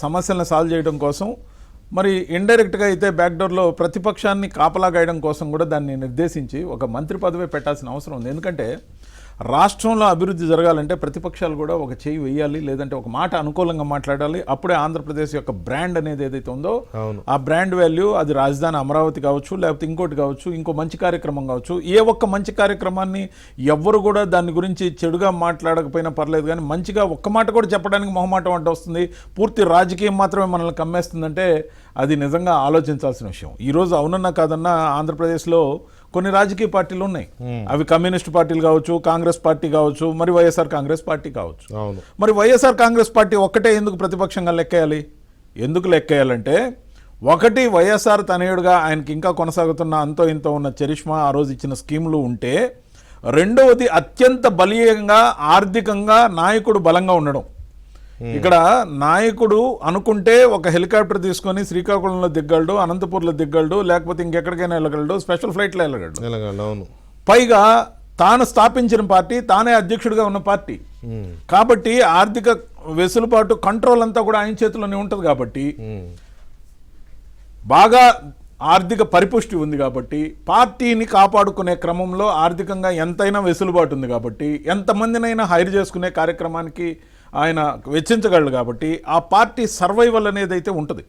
సమస్యలను సాల్వ్ చేయడం కోసం, మరి ఇండైరెక్ట్గా అయితే బ్యాక్డోర్లో ప్రతిపక్షాన్ని కాపలా గాయడం కోసం కూడా దాన్ని నిర్దేశించి ఒక మంత్రి పదవి పెట్టాల్సిన అవసరం ఉంది. ఎందుకంటే రాష్ట్రంలో అభివృద్ధి జరగాలంటే ప్రతిపక్షాలు కూడా ఒక చేయి వేయాలి, లేదంటే ఒక మాట అనుకూలంగా మాట్లాడాలి. అప్పుడే ఆంధ్రప్రదేశ్ యొక్క బ్రాండ్ అనేది ఏదైతే ఉందో ఆ బ్రాండ్ వాల్యూ, అది రాజధాని అమరావతి కావచ్చు, లేకపోతే ఇంకోటి కావచ్చు, ఇంకో మంచి కార్యక్రమం కావచ్చు, ఏ ఒక్క మంచి కార్యక్రమాన్ని ఎవ్వరు కూడా దాని గురించి చెడుగా మాట్లాడకపోయినా పర్లేదు, కానీ మంచిగా ఒక్క మాట కూడా చెప్పడానికి మొహమాటం అడ్డు వస్తుంది. పూర్తి రాజకీయం మాత్రమే మనల్ని కమ్మేస్తుందంటే అది నిజంగా ఆలోచించాల్సిన విషయం. ఈరోజు అవునన్నా కాదన్నా ఆంధ్రప్రదేశ్లో కొన్ని రాజకీయ పార్టీలు ఉన్నాయి. అవి కమ్యూనిస్ట్ పార్టీలు కావచ్చు, కాంగ్రెస్ పార్టీ కావచ్చు, మరి వైఎస్ఆర్ కాంగ్రెస్ పార్టీ కావచ్చు. అవును. మరి వైఎస్ఆర్ కాంగ్రెస్ పార్టీ ఒక్కటే ఎందుకు ప్రతిపక్షంగా లెక్కేయాలి? ఎందుకు లెక్కేయాలంటే, ఒకటి వైఎస్ఆర్ తనయుడుగా ఆయనకి ఇంకా కొనసాగుతున్న అంతో ఇంతో ఉన్న చరిష్మా, ఆ రోజు ఇచ్చిన స్కీములు ఉంటే, రెండవది అత్యంత బలీయంగా ఆర్థికంగా నాయకుడు బలంగా ఉండడం. ఇక్కడ నాయకుడు అనుకుంటే ఒక హెలికాప్టర్ తీసుకొని శ్రీకాకుళంలో దిగ్గలడు, అనంతపూర్లో దిగ్గలడు, లేకపోతే ఇంకెక్కడికైనా వెళ్ళగలడు, స్పెషల్ ఫ్లైట్లో వెళ్ళగలడు. అవును. పైగా తాను స్థాపించిన పార్టీ, తానే అధ్యక్షుడిగా ఉన్న పార్టీ కాబట్టి ఆర్థిక వెసులుబాటు, కంట్రోల్ అంతా కూడా ఆయన చేతిలోనే ఉంటుంది. కాబట్టి బాగా ఆర్థిక పరిపుష్టి ఉంది కాబట్టి పార్టీని కాపాడుకునే క్రమంలో ఆర్థికంగా ఎంతైనా వెసులుబాటు ఉంది కాబట్టి ఎంతమందినైనా హైర్ చేసుకునే కార్యక్రమానికి ఆయన వెచ్చించగలడు. కాబట్టి ఆ పార్టీ సర్వైవల్ అనేది అయితే ఉంటుంది,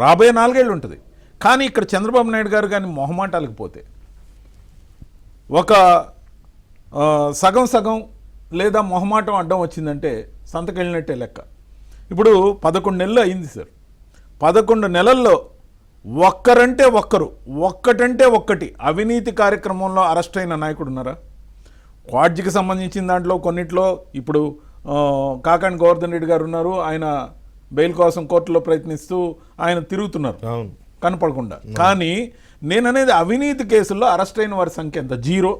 రాబోయే 4 ఏళ్ళు ఉంటుంది. కానీ ఇక్కడ చంద్రబాబు నాయుడు గారు కానీ మొహమాటాలకు పోతే ఒక సగం సగం లేదా మొహమాటం అడ్డం వచ్చిందంటే సంతకెళ్ళినట్టే లెక్క. ఇప్పుడు 11 నెలలు అయింది సార్. 11 నెలల్లో ఒక్కరంటే ఒక్కరు, ఒక్కటంటే ఒక్కటి అవినీతి కార్యక్రమంలో అరెస్ట్ అయిన నాయకుడు ఉన్నారా? క్వాడ్జికి సంబంధించిన దాంట్లో కొన్నిట్లో ఇప్పుడు కాకాని గోవర్ధన్ రెడ్డి గారు ఉన్నారు. ఆయన బెయిల్ కోసం కోర్టులో ప్రయత్నిస్తూ ఆయన తిరుగుతున్నారు కనపడకుండా. కానీ నేననేది అవినీతి కేసుల్లో అరెస్ట్ అయిన వారి సంఖ్య ఎంత? 0.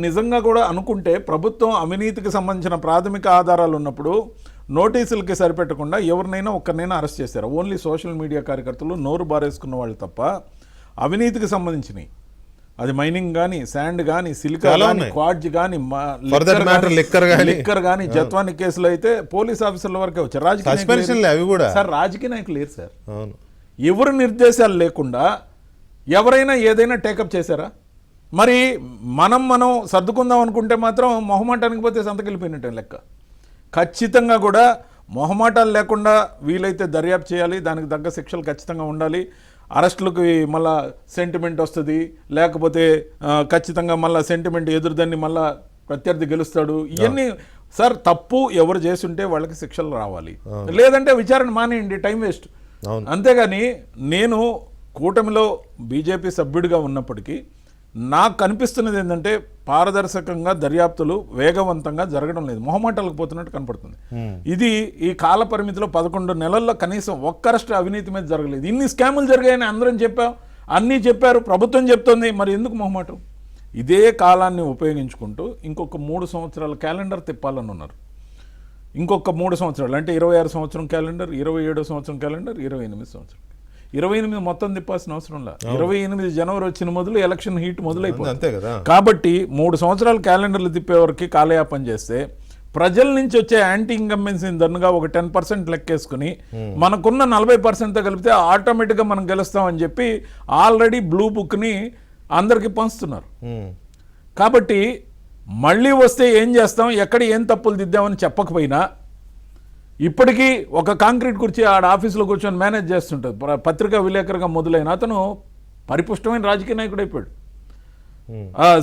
నిజంగా కూడా అనుకుంటే ప్రభుత్వం అవినీతికి సంబంధించిన ప్రాథమిక ఆధారాలు ఉన్నప్పుడు నోటీసులకి సరిపెట్టకుండా ఎవరినైనా ఒక్కరినైనా అరెస్ట్ చేశారు. ఓన్లీ సోషల్ మీడియా కార్యకర్తలు నోరు బారేసుకున్న వాళ్ళు తప్ప అవినీతికి సంబంధించినవి, అది మైనింగ్ కానీ, శాండ్ కానీ, సిలికా కానీ, క్వాడ్జ్ కానీ, లిక్కర్ కానీ, జత్వాని కేసులు అయితే పోలీస్ ఆఫీసర్ల వరకే వచ్చారు. రాజకీయ నాయకులు లేరు సార్. ఎవరు నిర్దేశాలు లేకుండా ఎవరైనా ఏదైనా టేకప్ చేశారా? మరి మనం సర్దుకుందాం అనుకుంటే మాత్రం మొహమాటానికి పోతే సంతకెళ్ళిపోయినట్టే లెక్క. ఖచ్చితంగా కూడా మొహమాటాలు లేకుండా వీలైతే దర్యాప్తు చేయాలి, దానికి తగ్గ శిక్షలు ఖచ్చితంగా ఉండాలి. అరెస్టులకు మళ్ళా సెంటిమెంట్ వస్తుంది, లేకపోతే ఖచ్చితంగా మళ్ళీ సెంటిమెంట్ ఎదురుదాన్ని మళ్ళా ప్రత్యర్థి గెలుస్తాడు. ఇవన్నీ సార్ తప్పు ఎవరు చేస్తుంటే వాళ్ళకి శిక్షలు రావాలి, లేదంటే విచారణ మానేయండి, టైం వేస్ట్. అంతేగాని నేను కూటమిలో బీజేపీ సభ్యుడిగా ఉన్నప్పటికీ నాకు కనిపిస్తున్నది ఏంటంటే పారదర్శకంగా దర్యాప్తులు వేగవంతంగా జరగడం లేదు, మొహమాటాలకు పోతున్నట్టు కనపడుతుంది. ఇది ఈ కాల పరిమితిలో 11 నెలల్లో కనీసం ఒక్క అరెస్ట్ అవినీతి మీద జరగలేదు. ఇన్ని స్కాములు జరిగాయని అందరం చెప్పాం, అన్నీ చెప్పారు, ప్రభుత్వం చెప్తోంది, మరి ఎందుకు మొహమాటం? ఇదే కాలాన్ని ఉపయోగించుకుంటూ ఇంకొక 3 సంవత్సరాల క్యాలెండర్ తిప్పాలని ఉన్నారు. ఇంకొక 3 సంవత్సరాలు అంటే 26 సంవత్సరం క్యాలెండర్, 27 సంవత్సరం క్యాలెండర్, 28 సంవత్సరం. 28 మొత్తం తిప్పాల్సిన అవసరంలా. 28 జనవరి వచ్చిన మొదలు ఎలక్షన్ హీట్ మొదలైపోతుంది. కాబట్టి 3 సంవత్సరాలు క్యాలెండర్లు తిప్పే వరకు కాలయాపన చేస్తే ప్రజల నుంచి వచ్చే యాంటీ ఇన్కంబెన్సీని దన్నుగా ఒక 10% లెక్కేసుకుని మనకున్న 40%తో కలిపితే ఆటోమేటిక్గా మనం గెలుస్తామని చెప్పి ఆల్రెడీ బ్లూ బుక్ని అందరికీ పంచుతున్నారు. కాబట్టి మళ్ళీ వస్తే ఏం చేస్తాం, ఎక్కడ ఏం తప్పులు దిద్దామని చెప్పకపోయినా ఇప్పటికీ ఒక కాంక్రీట్ కుర్చీ ఆడ ఆఫీసులో కూర్చొని మేనేజ్ చేస్తుంటుంది. పత్రికా విలేకరుగా మొదలైన అతను పరిపుష్టమైన రాజకీయ నాయకుడు అయిపోయాడు.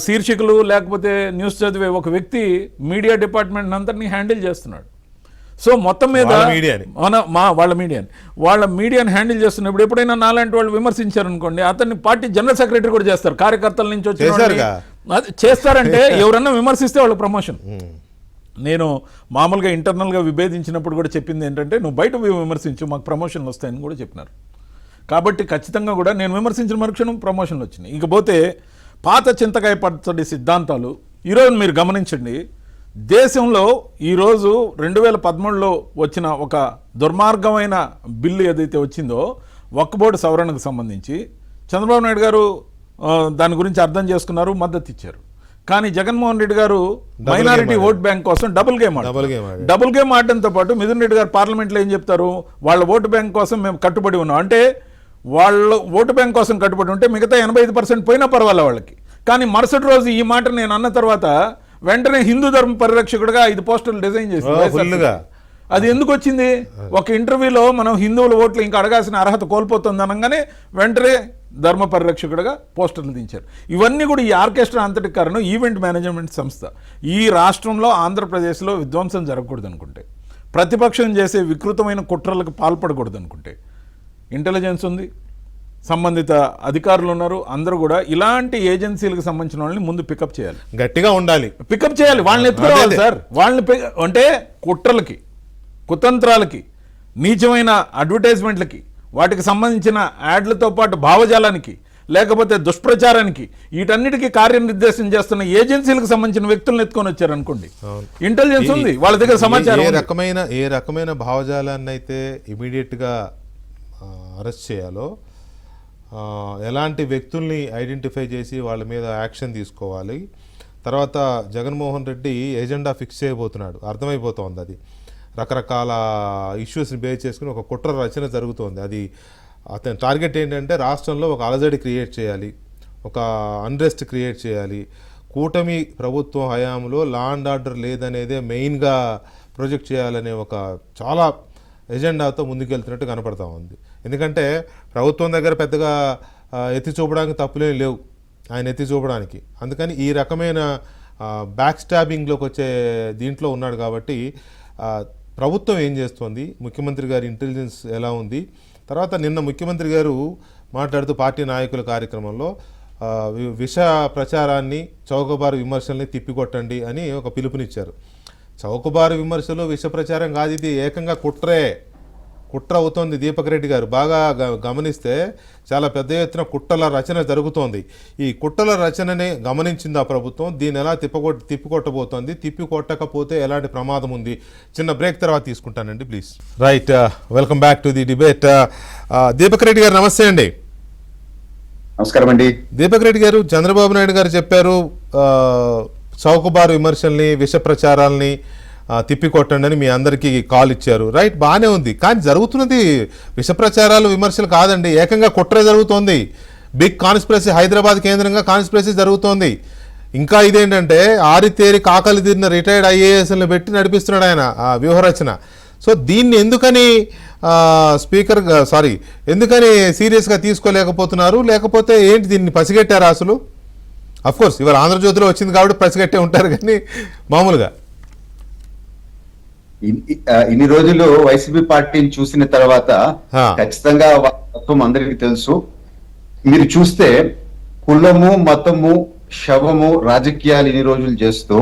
శీర్షికలు లేకపోతే న్యూస్ చదివే ఒక వ్యక్తి మీడియా డిపార్ట్మెంట్ అంతటినీ హ్యాండిల్ చేస్తున్నాడు. సో మొత్తం మీద వాళ్ళ మీడియాని హ్యాండిల్ చేస్తున్నప్పుడు ఎప్పుడైనా నాలాంటి వాళ్ళు విమర్శించారనుకోండి, అతన్ని పార్టీ జనరల్ సెక్రటరీ కూడా చేస్తారు. కార్యకర్తల నుంచి వచ్చి చేస్తారంటే ఎవరన్నా విమర్శిస్తే వాళ్ళ ప్రమోషన్. నేను మామూలుగా ఇంటర్నల్గా విభేదించినప్పుడు కూడా చెప్పింది ఏంటంటే, నువ్వు బయట విమర్శించు, మాకు ప్రమోషన్లు వస్తాయని కూడా చెప్పినారు. కాబట్టి ఖచ్చితంగా కూడా నేను విమర్శించిన మరుక్షణం ప్రమోషన్లు వచ్చినాయి. ఇంకపోతే పాత చింతకాయ పచ్చడి సిద్ధాంతాలు ఈరోజు మీరు గమనించండి. దేశంలో ఈరోజు 2013లో వచ్చిన ఒక దుర్మార్గమైన బిల్లు ఏదైతే వచ్చిందో వక్ఫ్ బోర్డు సవరణకు సంబంధించి చంద్రబాబు నాయుడు గారు దాని గురించి అర్థం చేసుకున్నారు, మద్దతు ఇచ్చారు. కానీ జగన్మోహన్ రెడ్డి గారు మైనారిటీ ఓట్ బ్యాంక్ కోసం డబుల్ గేమ్ ఆడటంతో పాటు మిథున్ రెడ్డి గారు పార్లమెంట్లో ఏం చెప్తారు, వాళ్ళ ఓటు బ్యాంక్ కోసం మేము కట్టుబడి ఉన్నాం అంటే, వాళ్ళు ఓటు బ్యాంక్ కోసం కట్టుబడి ఉంటే మిగతా 85% పోయినా పర్వాలే వాళ్ళకి. కానీ మరుసటి రోజు ఈ మాట నేను అన్న తర్వాత వెంటనే హిందూ ధర్మ పరిరక్షకుడుగా 5 పోస్టర్లు డిజైన్ చేసి, అది ఎందుకు వచ్చింది? ఒక ఇంటర్వ్యూలో మనం హిందువుల ఓట్లు ఇంకా అడగాల్సిన అర్హత కోల్పోతుంది అనగానే వెంటనే ధర్మ పరిరక్షకుడుగా పోస్టర్లు దించారు. ఇవన్నీ కూడా ఈ ఆర్కెస్ట్రా అంతటి కారణం ఈవెంట్ మేనేజ్మెంట్ సంస్థ. ఈ రాష్ట్రంలో ఆంధ్రప్రదేశ్లో విధ్వంసం జరగకూడదు అనుకుంటే, ప్రతిపక్షం చేసే వికృతమైన కుట్రలకు పాల్పడకూడదు అనుకుంటే ఇంటెలిజెన్స్ ఉంది, సంబంధిత అధికారులు ఉన్నారు, అందరూ కూడా ఇలాంటి ఏజెన్సీలకు సంబంధించిన వాళ్ళని ముందు పికప్ చేయాలి, గట్టిగా ఉండాలి, పికప్ చేయాలి, వాళ్ళని ఎత్తుకోవాలి సార్. వాళ్ళని అంటే కుట్రలకి, కుతంత్రాలకి, నీచమైన అడ్వర్టైజ్మెంట్లకి, వాటికి సంబంధించిన యాడ్లతో పాటు భావజాలానికి, లేకపోతే దుష్ప్రచారానికి, వీటన్నిటికీ కార్యనిర్దేశం చేస్తున్న ఏజెన్సీలకు సంబంధించిన వ్యక్తులను ఎత్తుకొని వచ్చారు అనుకోండి, ఇంటెలిజెన్స్ ఉంది వాళ్ళ దగ్గర, సమాచారం ఏ రకమైన భావజాలాన్ని అయితే ఇమీడియట్గా అరెస్ట్ చేయాలో, ఎలాంటి వ్యక్తుల్ని ఐడెంటిఫై చేసి వాళ్ళ మీద యాక్షన్ తీసుకోవాలి. తర్వాత జగన్మోహన్ రెడ్డి ఎజెండా ఫిక్స్ చేయబోతున్నాడు, అర్థమైపోతుంది. అది రకరకాల ఇష్యూస్ని బేస్ చేసుకుని ఒక కుట్ర రచన జరుగుతోంది. అది అతని టార్గెట్ ఏంటంటే రాష్ట్రంలో ఒక అలజడి క్రియేట్ చేయాలి, ఒక అన్రెస్ట్ క్రియేట్ చేయాలి. కూటమి ప్రభుత్వం హయాంలో లా అండ్ ఆర్డర్ లేదనేదే మెయిన్గా ప్రొజెక్ట్ చేయాలనే ఒక చాలా ఎజెండాతో ముందుకెళ్తున్నట్టు కనపడతా ఉంది. ఎందుకంటే ప్రభుత్వం దగ్గర పెద్దగా ఎత్తి చూపడానికి తప్పులేం లేవు, ఆయన ఎత్తి చూపడానికి. అందుకని ఈ రకమైన బ్యాక్ స్టాబింగ్లోకి వచ్చే దీంట్లో ఉన్నాడు. కాబట్టి ప్రభుత్వం ఏం చేస్తోంది, ముఖ్యమంత్రి గారి ఇంటెలిజెన్స్ ఎలా ఉంది. తర్వాత నిన్న ముఖ్యమంత్రి గారు మాట్లాడుతూ పార్టీ నాయకుల కార్యక్రమంలో విష ప్రచారాన్ని, చౌకబారు విమర్శల్ని తిప్పికొట్టండి అని ఒక పిలుపునిచ్చారు. చౌకబారు విమర్శలు, విష ప్రచారం కాదు, ఇది ఏకంగా కుట్ర అవుతోంది. దీపక్ రెడ్డి గారు బాగా గమనిస్తే చాలా పెద్ద ఎత్తున కుట్రల రచన జరుగుతోంది. ఈ కుట్రల రచనని గమనించింది ఆ ప్రభుత్వం. దీన్ని ఎలా తిప్పికొట్టబోతోంది, తిప్పికొట్టకపోతే ఎలాంటి ప్రమాదం ఉంది. చిన్న బ్రేక్ తర్వాత తీసుకుంటానండి please. Right, welcome back to the debate. Deepak Reddy గారు నమస్తే అండి. నమస్కారం అండి. దీపక్ రెడ్డి గారు, చంద్రబాబు నాయుడు గారు చెప్పారు చౌకబారు విమర్శల్ని, విష ప్రచారాలని తిప్పికొట్టండి అని మీ అందరికీ కాల్ ఇచ్చారు. రైట్, బాగానే ఉంది. కానీ జరుగుతున్నది విష ప్రచారాలు, విమర్శలు కాదండి, ఏకంగా కుట్రే జరుగుతోంది. బిగ్ కాన్స్పిరసీ, హైదరాబాద్ కేంద్రంగా కాన్స్పిరసీ జరుగుతోంది. ఇంకా ఇదేంటంటే ఆరితేరి కాకలు తీరిన రిటైర్డ్ ఐఏఎస్ని పెట్టి నడిపిస్తున్నాడు ఆయన వ్యూహరచన. సో దీన్ని ఎందుకని ఎందుకని సీరియస్గా తీసుకోలేకపోతున్నారు, లేకపోతే ఏంటి, దీన్ని పసిగట్టారు అసలు? అఫ్కోర్స్ ఇవాళ ఆంధ్రజ్యోతిలో వచ్చింది కాబట్టి పసిగట్టే ఉంటారు, కానీ మామూలుగా ఇన్ని రోజులు వైసీపీ పార్టీని చూసిన తర్వాత ఖచ్చితంగా తత్వం అందరికీ తెలుసు. మీరు చూస్తే కులము, మతము, శవము రాజకీయాలు ఇన్ని రోజులు చేస్తూ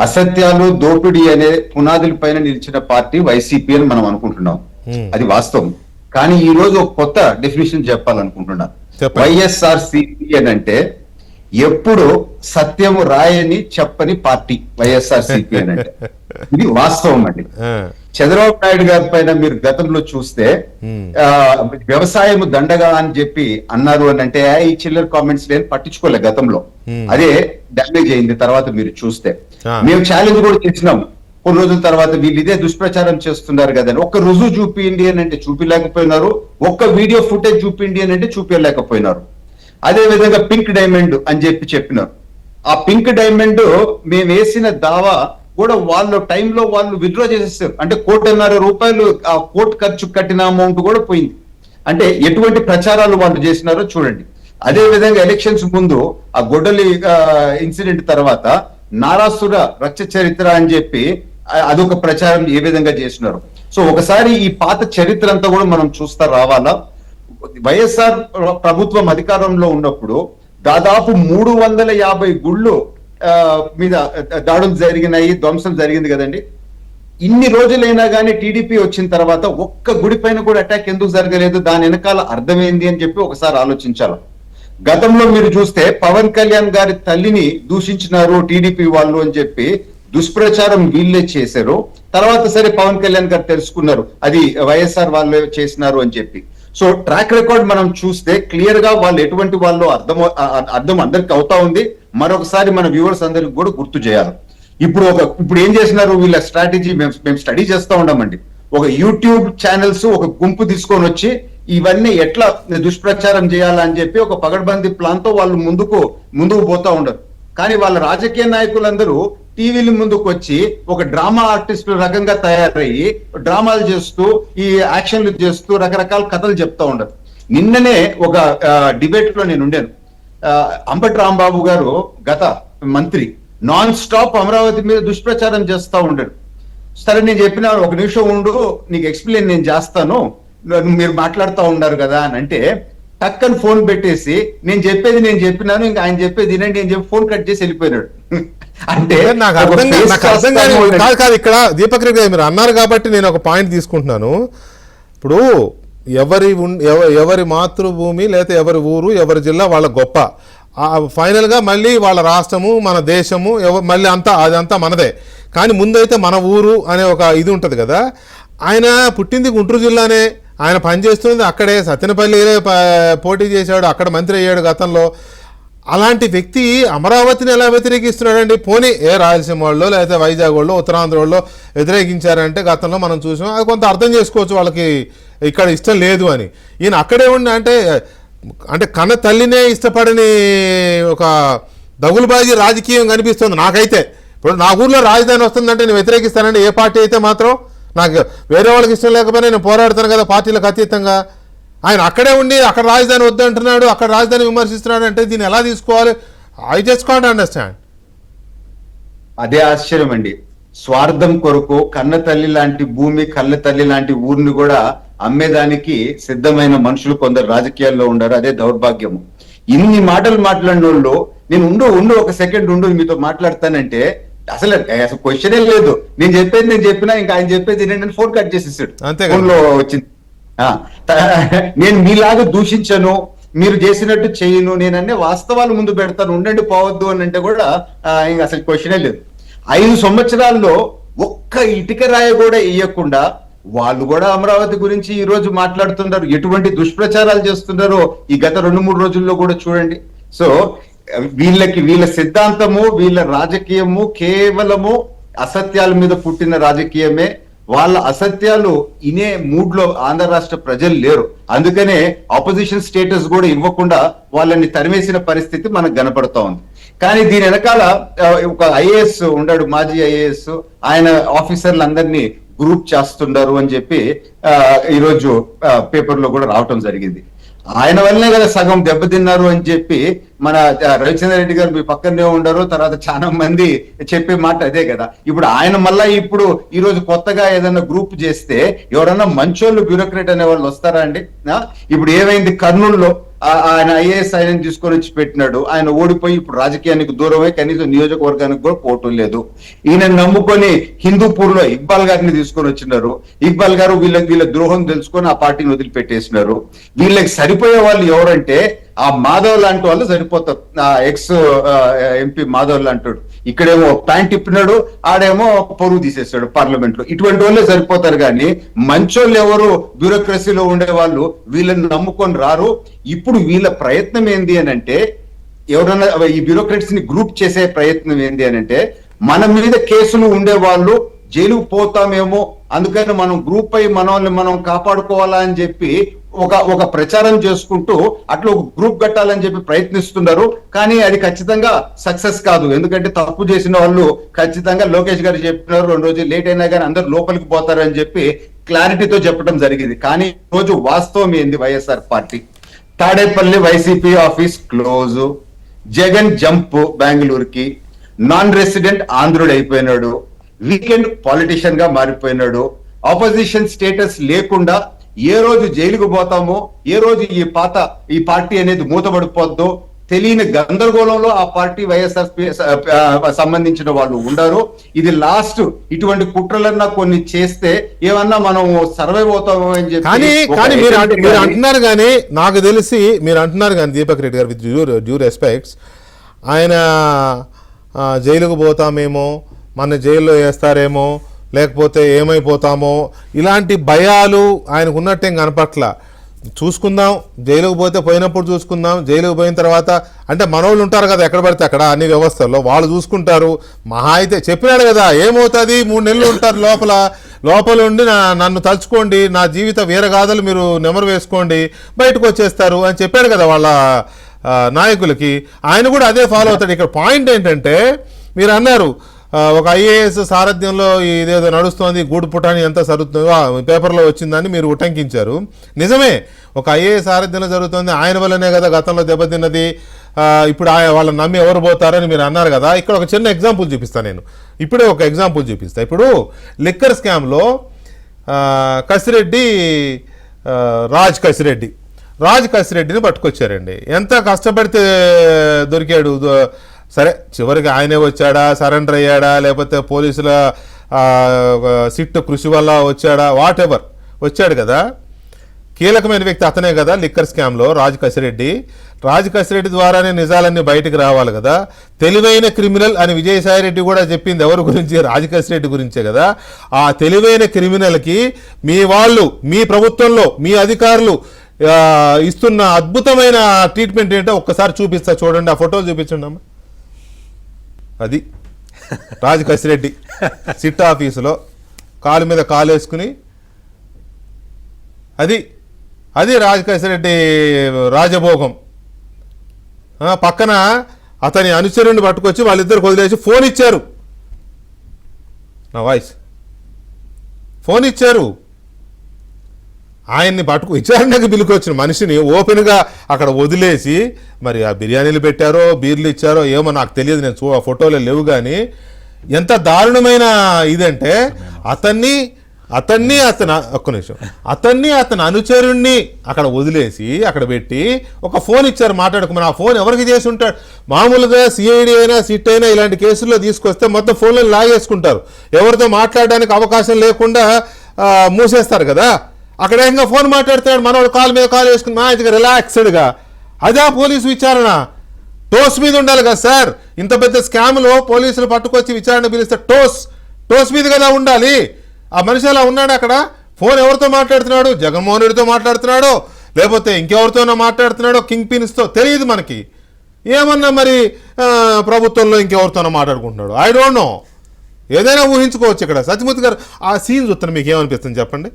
అసత్యాలు, దోపిడీ అనే పునాదుల పైన నిలిచిన పార్టీ వైసీపీ అని మనం అనుకుంటున్నాం. అది వాస్తవం. కానీ ఈ రోజు ఒక కొత్త డెఫినేషన్ చెప్పాలనుకుంటున్నాను. వైఎస్ఆర్ సిపి అని అంటే ఎప్పుడు సత్యము రాయని చెప్పని పార్టీ వైఎస్ఆర్ సిపి అని అంటే. ఇది వాస్తవం అండి. చంద్రబాబు నాయుడు గారి పైన మీరు గతంలో చూస్తే వ్యవసాయం దండగా అని చెప్పి అన్నారు అని అంటే ఈ చిల్లర్ కామెంట్స్ లేని పట్టించుకోలే గతంలో. అదే డ్యామేజ్ అయింది తర్వాత మీరు చూస్తే. మేము ఛాలెంజ్ కూడా చేసినాం కొన్ని రోజుల తర్వాత, వీళ్ళు ఇదే దుష్ప్రచారం చేస్తున్నారు కదా, ఒక్క రుజువు చూపిండి అని అంటే చూపించలేకపోయినారు, ఒక్క వీడియో ఫుటేజ్ చూపిండి అని అంటే చూపించలేకపోయినారు. అదే విధంగా పింక్ డైమండ్ అని చెప్పినారు. ఆ పింక్ డైమండ్ మేము వేసిన దావా కూడా వాళ్ళ టైంలో వాళ్ళు విత్డ్రా చేసేస్తారు. అంటే ₹1,50,00,000 ఆ కోర్టు ఖర్చు కట్టిన అమౌంట్ కూడా పోయింది. అంటే ఎటువంటి ప్రచారాలు వాళ్ళు చేసినారో చూడండి. అదే విధంగా ఎలక్షన్స్ ముందు ఆ గొడ్డలి ఇన్సిడెంట్ తర్వాత నారాసుర రచ్చ చరిత్ర అని చెప్పి అదొక ప్రచారం ఏ విధంగా చేసినారు. సో ఒకసారి ఈ పాత చరిత్ర అంతా కూడా మనం చూస్తా రావాలా. వైఎస్ఆర్ ప్రభుత్వం అధికారంలో ఉన్నప్పుడు దాదాపు 350 గుళ్ళు మీద దాడులు జరిగినాయి, ధ్వంసం జరిగింది కదండి. ఇన్ని రోజులైనా కానీ టీడీపీ వచ్చిన తర్వాత ఒక్క గుడి పైన కూడా అటాక్ ఎందుకు జరగలేదు, దాని వెనకాల అర్థమైంది అని చెప్పి ఒకసారి ఆలోచించాలి. గతంలో మీరు చూస్తే పవన్ కళ్యాణ్ గారి తల్లిని దూషించినారు టీడీపీ వాళ్ళు అని చెప్పి దుష్ప్రచారం వీళ్ళే చేశారు. తర్వాత సరే పవన్ కళ్యాణ్ గారు తెలుసుకున్నారు అది వైఎస్ఆర్ వాళ్ళు చేసినారు అని చెప్పి. సో ట్రాక్ రికార్డ్ మనం చూస్తే క్లియర్ గా వాళ్ళు ఎటువంటి వాళ్ళు అర్థం అందరికి అవుతా ఉంది. మరొకసారి మన వ్యూవర్స్ అందరికి కూడా గుర్తు చేయాలి. ఇప్పుడు ఏం చేసినారు వీళ్ళ స్ట్రాటజీ, మేము స్టడీ చేస్తూ ఉన్నామండి. ఒక యూట్యూబ్ ఛానల్స్ ఒక గుంపు తీసుకొని వచ్చి ఇవన్నీ ఎట్లా దుష్ప్రచారం చేయాలని చెప్పి ఒక పగడ్బందీ ప్లాన్ తో వాళ్ళు ముందుకు పోతా ఉండరు. కానీ వాళ్ళ రాజకీయ నాయకులందరూ టీవీల ముందుకు వచ్చి ఒక డ్రామా ఆర్టిస్టుల రకంగా తయారయ్యి డ్రామాలు చేస్తూ ఈ యాక్షన్లు చేస్తూ రకరకాల కథలు చెప్తా ఉండరు. నిన్ననే ఒక డిబేట్ లో నేను ఉండాను. అంబటి రాంబాబు గారు గత మంత్రి నాన్ స్టాప్ అమరావతి మీద దుష్ప్రచారం చేస్తూ ఉండడు. సరే నేను చెప్పిన ఒక నిమిషం ఉండు, నీకు ఎక్స్ప్లెయిన్ నేను చేస్తాను, మీరు మాట్లాడుతూ ఉన్నారు కదా అని అంటే టక్కని ఫోన్ పెట్టేసి నేను చెప్పినాను, ఇంకా ఆయన చెప్పేది వినండి అని చెప్పి ఫోన్ కట్ చేసి వెళ్ళిపోయినాడు. అంటే నాకు అర్థం కాదు. ఇక్కడ దీపక్ రెడ్డి గారు మీరు అన్నారు కాబట్టి నేను ఒక పాయింట్ తీసుకుంటున్నాను. ఇప్పుడు ఎవరి మాతృభూమి లేదా ఎవరి ఊరు ఎవరి జిల్లా వాళ్ళ గొప్ప, ఫైనల్గా మళ్ళీ వాళ్ళ రాష్ట్రము మన దేశము మళ్ళీ అదంతా మనదే. కానీ ముందైతే మన ఊరు అనే ఒక ఇది ఉంటుంది కదా. ఆయన పుట్టింది గుంటూరు జిల్లానే, ఆయన పనిచేస్తుంది అక్కడే, సత్తెనపల్లిలో పోటీ చేశాడు, అక్కడ మంత్రి అయ్యాడు గతంలో. అలాంటి వ్యక్తి అమరావతిని ఎలా వ్యతిరేకిస్తున్నాడండి? పోనీ రాయలసీమ వాళ్ళు లేకపోతే వైజాగ్ వాళ్ళు ఉత్తరాంధ్ర వాళ్ళు వ్యతిరేకించారంటే గతంలో మనం చూసాం, అది కొంత అర్థం చేసుకోవచ్చు, వాళ్ళకి ఇక్కడ ఇష్టం లేదు అని. ఈయన అక్కడే ఉండి అంటే కన్న తల్లినే ఇష్టపడని ఒక దగులుబాజీ రాజకీయం కనిపిస్తుంది నాకైతే. ఇప్పుడు నా ఊర్లో రాజధాని వస్తుందంటే నేను వ్యతిరేకిస్తానండి ఏ పార్టీ అయితే మాత్రం. నాకు వేరే వాళ్ళకి ఇష్టం లేకపోయినా నేను పోరాడతాను కదా పార్టీలకు అతీతంగా. ఆయన అక్కడే ఉండి అక్కడ రాజధాని వద్దంటున్నాడు, అక్కడ రాజధాని విమర్శిస్తున్నాడు అంటే దీన్ని ఎలా తీసుకోవాలి? I just can't understand. అదే ఆశ్చర్యం అండి. స్వార్థం కొరకు కన్న తల్లి లాంటి భూమి, కన్న తల్లి లాంటి ఊరిని కూడా అమ్మేదానికి సిద్ధమైన మనుషులు కొందరు రాజకీయాల్లో ఉన్నారు. అదే దౌర్భాగ్యము. ఇన్ని మాటలు మాట్లాడిన వాళ్ళు నేను ఉండు ఒక సెకండ్ మీతో మాట్లాడతానంటే అసలు క్వశ్చనే లేదు. నేను చెప్పినా ఇంకా ఆయన చెప్పేది ఏంటంటే ఫోన్ కట్ చేసేసాడు. ఫోన్ లో వచ్చింది నేను మీలాగా దూషించను, మీరు చేసినట్టు చేయను, నేనన్నీ వాస్తవాలు ముందు పెడతాను, ఉండండి పోవద్దు అని అంటే కూడా ఇంకా అసలు క్వశ్చనే లేదు. 5 సంవత్సరాల్లో ఒక్క ఇటుక రాయ కూడా ఇయ్యకుండా వాళ్ళు కూడా అమరావతి గురించి ఈ రోజు మాట్లాడుతున్నారు. ఎటువంటి దుష్ప్రచారాలు చేస్తున్నారో ఈ గత 2-3 రోజుల్లో కూడా చూడండి. సో వీళ్ళ సిద్ధాంతము, వీళ్ళ రాజకీయము కేవలము అసత్యాల మీద పుట్టిన రాజకీయమే. వాళ్ళ అసత్యాలు ఇనే మూడ్ లో ఆంధ్ర రాష్ట్ర ప్రజలు లేరు. అందుకనే ఆపోజిషన్ స్టేటస్ కూడా ఇవ్వకుండా వాళ్ళని తరిమేసిన పరిస్థితి మనకు కనపడతా ఉంది. కానీ దీని వెనకాల ఒక ఐఏఎస్ ఉన్నాడు, మాజీ ఐఏఎస్, ఆయన ఆఫీసర్లందరినీ గ్రూప్ చేస్తున్నారు అని చెప్పి ఈరోజు పేపర్ లో కూడా రావటం జరిగింది. ఆయన వల్లనే కదా సగం దెబ్బతిన్నారు అని చెప్పి మన రవిచంద్ర రెడ్డి గారు మీ పక్కనే ఉండరు. తర్వాత చాలా మంది చెప్పే మాట అదే కదా. ఇప్పుడు ఆయన మళ్ళా ఇప్పుడు ఈ రోజు కొత్తగా ఏదైనా గ్రూప్ చేస్తే ఎవరన్నా మంచోళ్ళు బ్యూరోక్రేట్ అనే వాళ్ళు వస్తారా అండి? ఇప్పుడు ఏమైంది కర్నూలులో ఆయన ఐఏఎస్ ఆయన తీసుకొని వచ్చి పెట్టినాడు. ఆయన ఓడిపోయి ఇప్పుడు రాజకీయానికి దూరమై కనీసం నియోజకవర్గానికి కూడా పోవటం లేదు. ఈయన నమ్ముకొని హిందూపూర్ లో ఇక్బాల్ గారిని తీసుకొని వచ్చినారు. ఇక్బాల్ గారు వీళ్ళ ద్రోహం తెలుసుకొని ఆ పార్టీని వదిలిపెట్టేసినారు. వీళ్ళకి సరిపోయే వాళ్ళు ఎవరంటే ఆ మాధవ్ లాంటి వాళ్ళు సరిపోతారు. ఎక్స్ ఎంపీ మాధవ్ లాంటాడు, ఇక్కడేమో ప్యాంట్ ఇప్పినాడు, ఆడేమో పొరుగు తీసేస్తాడు పార్లమెంట్ లో. ఇటువంటి వాళ్ళే సరిపోతారు. కానీ మంచోళ్ళు ఎవరు బ్యూరోక్రసీలో ఉండే వాళ్ళు వీళ్ళని నమ్ముకొని రారు. ఇప్పుడు వీళ్ళ ప్రయత్నం ఏంది అని అంటే, ఎవరన్నా ఈ బ్యూరోక్రట్స్ ని గ్రూప్ చేసే ప్రయత్నం ఏంది అని అంటే, మన మీద కేసులు ఉండే వాళ్ళు జైలుకు పోతామేమో, అందుకని మనం గ్రూప్ అయి మనల్ని మనం కాపాడుకోవాలా అని చెప్పి ఒక ప్రచారం చేసుకుంటూ అట్లా ఒక గ్రూప్ కట్టాలని చెప్పి ప్రయత్నిస్తున్నారు. కానీ అది ఖచ్చితంగా సక్సెస్ కాదు. ఎందుకంటే తప్పు చేసిన వాళ్ళు ఖచ్చితంగా లోకేష్ గారు చెప్పినారు 2 రోజులు లేట్ అయినా కానీ అందరు లోపలికి పోతారని చెప్పి క్లారిటీతో చెప్పడం జరిగింది. కానీ రోజు వాస్తవం ఏంది? YSR party Tadepalli YCP office close, Jagan jump బెంగళూరుకి, నాన్ రెసిడెంట్ ఆంధ్రుడు అయిపోయినాడు, వీకెండ్ పాలిటిషియన్ గా మారిపోయినాడు, ఆపోజిషన్ స్టేటస్ లేకుండా ఏ రోజు జైలుకు పోతామో, ఏ రోజు ఈ పార్టీ అనేది మూతబడిపోద్దో తెలియని గందరగోళంలో ఆ పార్టీ వైఎస్ఆర్ సంబంధించిన వాళ్ళు ఉండరు. ఇది లాస్ట్. ఇటువంటి కుట్రలన్నా కొన్ని చేస్తే ఏమన్నా మనం సర్వైవ్ అవుతామో అని చెప్పి కానీ మీరు అంటున్నారు. కానీ నాకు తెలిసి మీరు అంటున్నారు కానీ దీపక్ రెడ్డి గారు, విత్ డ్యూ రెస్పెక్ట్స్, ఆయన జైలుకు పోతామేమో, మన జైల్లో వేస్తారేమో, లేకపోతే ఏమైపోతామో, ఇలాంటి భయాలు ఆయనకు ఉన్నట్టేం కనపట్ల. చూసుకుందాం, జైలుకు పోయినప్పుడు చూసుకుందాం, జైలుకు పోయిన తర్వాత అంటే మనోళ్ళు ఉంటారు కదా ఎక్కడ పడితే అక్కడ అన్ని వ్యవస్థల్లో, వాళ్ళు చూసుకుంటారు. మహా అయితే చెప్పినాడు కదా ఏమవుతుంది, 3 నెలలు ఉంటారు లోపల ఉండి నన్ను తలుచుకోండి, నా జీవిత వీరగాథలు మీరు నెమరు వేసుకోండి, బయటకు వచ్చేస్తారు అని చెప్పాడు కదా వాళ్ళ నాయకులకి. ఆయన కూడా అదే ఫాలో అవుతాడు. ఇక్కడ పాయింట్ ఏంటంటే, మీరు అన్నారు ఒక ఐఏఎస్ సారథ్యంలో ఇదేదో నడుస్తోంది, గూడు పుటాని ఎంత సరుతుందో పేపర్లో వచ్చిందని మీరు ఉటంకించారు. నిజమే, ఒక ఐఏఎస్ సారథ్యంలో జరుగుతుంది, ఆయన వల్లనే కదా గతంలో దెబ్బతిన్నది, ఇప్పుడు వాళ్ళని నమ్మి ఎవరు పోతారని మీరు అన్నారు కదా. ఇక్కడ ఒక చిన్న ఎగ్జాంపుల్ చూపిస్తాను నేను. ఇప్పుడే ఒక ఎగ్జాంపుల్ చూపిస్తాను. ఇప్పుడు లిక్కర్ స్కామ్లో రాజకేశ్ రెడ్డిని పట్టుకొచ్చారండి. ఎంత కష్టపడితే దొరికాడు. సరే చివరికి ఆయనే వచ్చాడా, సరెండర్ అయ్యాడా, లేకపోతే పోలీసుల సిట్ కృషి వల్ల వచ్చాడా, వాట్ ఎవర్ వచ్చాడు కదా. కీలకమైన వ్యక్తి అతనే కదా లిక్కర్ స్కామ్లో రాజకేశ్ రెడ్డి. రాజకేశ్ రెడ్డి ద్వారానే నిజాలన్నీ బయటకు రావాలి కదా. తెలివైన క్రిమినల్ అని విజయసాయి రెడ్డి కూడా చెప్పింది ఎవరి గురించి? రాజకేశ్ రెడ్డి గురించే కదా. ఆ తెలివైన క్రిమినల్కి మీ వాళ్ళు, మీ ప్రభుత్వంలో మీ అధికారులు ఇస్తున్న అద్భుతమైన ట్రీట్మెంట్ ఏంటో ఒక్కసారి చూపిస్తా చూడండి. ఆ ఫోటోలు చూపించండి అమ్మ. అది రాజకేశ్ రెడ్డి సిట్ ఆఫీసులో కాలు మీద కాలు వేసుకుని, అది రాజకేశ్ రెడ్డి రాజభోగం. పక్కన అతని అనుచరుని పట్టుకొచ్చి వాళ్ళిద్దరు వదిలేసి ఫోన్ ఇచ్చారు. నా వాయిస్ ఫోన్ ఇచ్చారు. ఆయన్ని విచారణకు పిలుకొచ్చిన మనిషిని ఓపెన్గా అక్కడ వదిలేసి, మరి ఆ బిర్యానీలు పెట్టారో బీర్లు ఇచ్చారో ఏమో నాకు తెలియదు, నేను ఫోటోలో లేవు. కానీ ఎంత దారుణమైన ఇదంటే అతన్ని అతని అనుచరుణ్ణి అక్కడ వదిలేసి అక్కడ పెట్టి ఒక ఫోన్ ఇచ్చారు మాట్లాడుకుని. ఆ ఫోన్ ఎవరికి చేసి ఉంటాడు? మామూలుగా సిఐడి అయినా సిట్ అయినా ఇలాంటి కేసుల్లో తీసుకొస్తే మొత్తం ఫోన్లను లాగేసుకుంటారు, ఎవరితో మాట్లాడడానికి అవకాశం లేకుండా మూసేస్తారు కదా. అక్కడ ఇంకా ఫోన్ మాట్లాడుతాడు, మనోడు కాలు మీద కాలు వేసుకుని మంచిగా రిలాక్స్డ్గా. అదే పోలీసు విచారణ టోస్ మీద ఉండాలి కదా సార్. ఇంత పెద్ద స్కామ్లో పోలీసులు పట్టుకొచ్చి విచారణ పిలిస్తే టోస్ మీద కదా ఉండాలి. ఆ మనిషి అలా ఉన్నాడు అక్కడ. ఫోన్ ఎవరితో మాట్లాడుతున్నాడు? జగన్మోహన్ రెడ్డితో మాట్లాడుతున్నాడో లేకపోతే ఇంకెవరితోనో మాట్లాడుతున్నాడో, కింగ్ పిన్స్తో తెలియదు మనకి. ఏమన్నా మరి ప్రభుత్వంలో ఇంకెవరితోనో మాట్లాడుకుంటున్నాడు, ఐ డోంట్ నో. ఏదైనా ఊహించుకోవచ్చు. ఇక్కడ సత్యమూర్తి గారు ఆ సీన్ చూస్తున్నా మీకు ఏమనిపిస్తుంది చెప్పండి.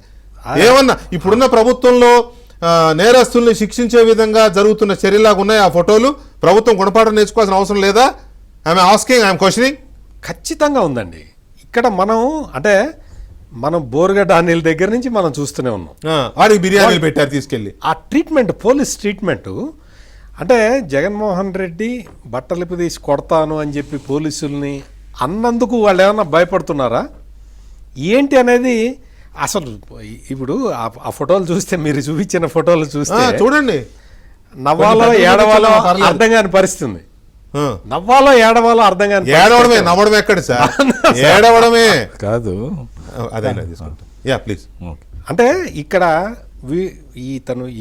ఏమన్నా ఇప్పుడున్న ప్రభుత్వంలో నేరస్తుల్ని శిక్షించే విధంగా జరుగుతున్న చర్యలాగా ఉన్నాయి ఆ ఫోటోలు? ప్రభుత్వం గుణపాఠం నేర్చుకోవాల్సిన అవసరం లేదా? I'm questioning. ఖచ్చితంగా ఉందండి. ఇక్కడ మనం బోర్గడ్డ అనిల్ దగ్గర నుంచి మనం చూస్తూనే ఉన్నాం. వాడికి బిర్యానీలు పెట్టారు తీసుకెళ్ళి. ఆ ట్రీట్మెంట్, పోలీస్ ట్రీట్మెంట్ అంటే జగన్మోహన్ రెడ్డి బట్టలిపి తీసి కొడతాను అని చెప్పి పోలీసుల్ని అన్నందుకు వాళ్ళు ఏమన్నా భయపడుతున్నారా ఏంటి అనేది అసలు ఇప్పుడు ఆ ఫోటోలు చూస్తే, మీరు చూపించిన ఫోటోలు చూస్తే చూడండి, నవ్వాలో ఏడవాలో అర్థం కాని పరిస్థితి. నవ్వాలో ఏడవాలో అర్థం కాని. ఏడవడమే, నవ్వడం ఎక్కడ సార్? ఏడవడమే కాదు. అదే యా ప్లీజ్. అంటే ఇక్కడ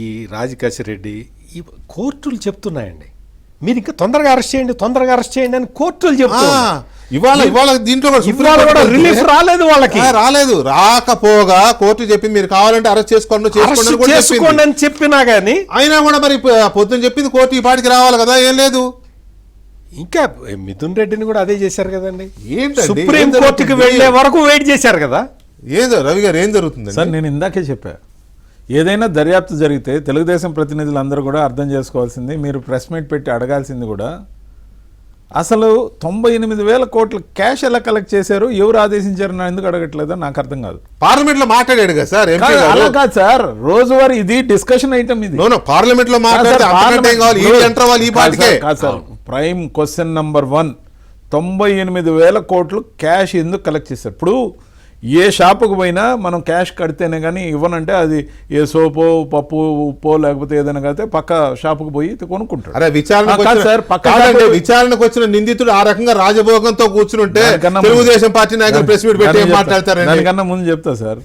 ఈ రాజకేశ్ రెడ్డి ఈ కోర్టులు చెప్తున్నాయండి, మీరు ఇంకా తొందరగా అరెస్ట్ చేయండి అని కోర్టులు చెప్తున్నారు. ఇవాళ దీంట్లో కూడా రిలీఫ్ రాలేదు వాళ్ళకి. రాకపోగా కోర్టు చెప్పింది మీరు కావాలంటే అరెస్ట్ చేసుకోండి అని చెప్పినా గానీ అయినా కూడా మరి పొద్దున చెప్పింది కోర్టు ఈ పాటికి రావాలి కదా. ఏం లేదు. ఇంకా మిథున్ రెడ్డిని కూడా అదే చేశారు కదండి. ఏంటండి సుప్రీం కోర్టుకి వెళ్లే వరకు వెయిట్ చేశారు కదా. రవి గారు ఏం జరుగుతుంది సార్? నేను ఇందాకే చెప్పా, ఏదైనా దర్యాప్తు జరిగితే తెలుగుదేశం ప్రతినిధులు అందరూ కూడా అర్థం చేసుకోవాల్సింది, మీరు ప్రెస్ మీట్ పెట్టి అడగాల్సింది కూడా, అసలు 98,000 కోట్ల క్యాష్ ఎలా కలెక్ట్ చేశారు, ఎవరు ఆదేశించారు నా ఎందుకు అడగట్లేదో నాకు అర్థం కాదు. పార్లమెంట్ లో మాట్లాడాడు కదా సార్. అలా కాదు సార్, రోజువారీ ఇది డిస్కషన్ ఐటమ్. ఇది పార్లమెంట్ లో కాదు సార్. ప్రైమ్ క్వశ్చన్ నంబర్ 1, 98,000 కోట్లు క్యాష్ ఎందుకు కలెక్ట్ చేశారు? ఇప్పుడు ఏ షాపుకు పోయినా మనం క్యాష్ కడితేనే కానీ ఇవ్వనంటే అది ఏ సోపో పప్పు ఉప్పో లేకపోతే ఏదైనా కడితే పక్క షాపుకు పోయి కొనుక్కుంటాడు. అరే విచారణకు వచ్చిన నిందితుడు ఆ రకంగా రాజభోగంతో కూర్చుంటే తెలుగుదేశం పార్టీ నాయకులు ప్రెస్ మీట్ పెట్టి మాట్లాడతారు. దానికన్నా ముందు చెప్తా సార్,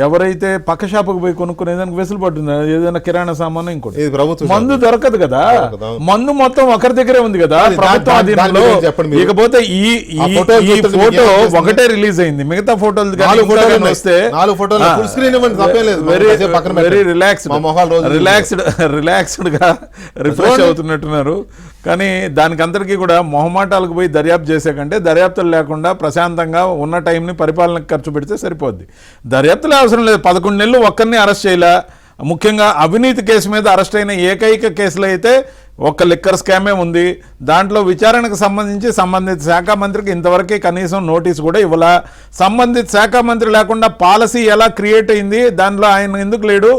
ఎవరైతే పక్క షాపుకు పోయి కొనుక్కునేదానికి వెసులుబాటు ఉంది, ఏదైనా కిరాణా సామాను ఇంకోటి, మందు దొరకదు కదా. మందు మొత్తం ఒకరి దగ్గరే ఉంది కదా ప్రభుత్వం అధీనంలో. ఇకపోతే ఈ ఫోటో ఒకటే రిలీజ్ అయింది, మిగతా ఫోటోలు వస్తే వెరీ రిలాక్స్డ్ గా రిఫ్రెష్ అవుతున్నట్టున్నారు. కానీ దానికి అందరికీ కూడా మొహమాటాలకు పోయి దర్యాప్తు చేసే కంటే దర్యాప్తులు లేకుండా ప్రశాంతంగా ఉన్న టైంని పరిపాలనకు ఖర్చు పెడితే సరిపోద్ది. దర్యాప్తులు అవసరం లేదు. 11 నెలలు ఒక్కరిని అరెస్ట్ చేయలే. ముఖ్యంగా అవినీతి కేసు మీద అరెస్ట్ అయిన ఏకైక కేసులో అయితే ఒక్క లిక్కర్ స్కామే ఉంది. దాంట్లో విచారణకు సంబంధించి సంబంధిత శాఖ మంత్రికి ఇంతవరకే కనీసం నోటీస్ కూడా ఇవ్వలా. సంబంధిత శాఖ మంత్రి లేకుండా పాలసీ ఎలా క్రియేట్ అయింది, దాంట్లో ఆయన ఎందుకు లేడు,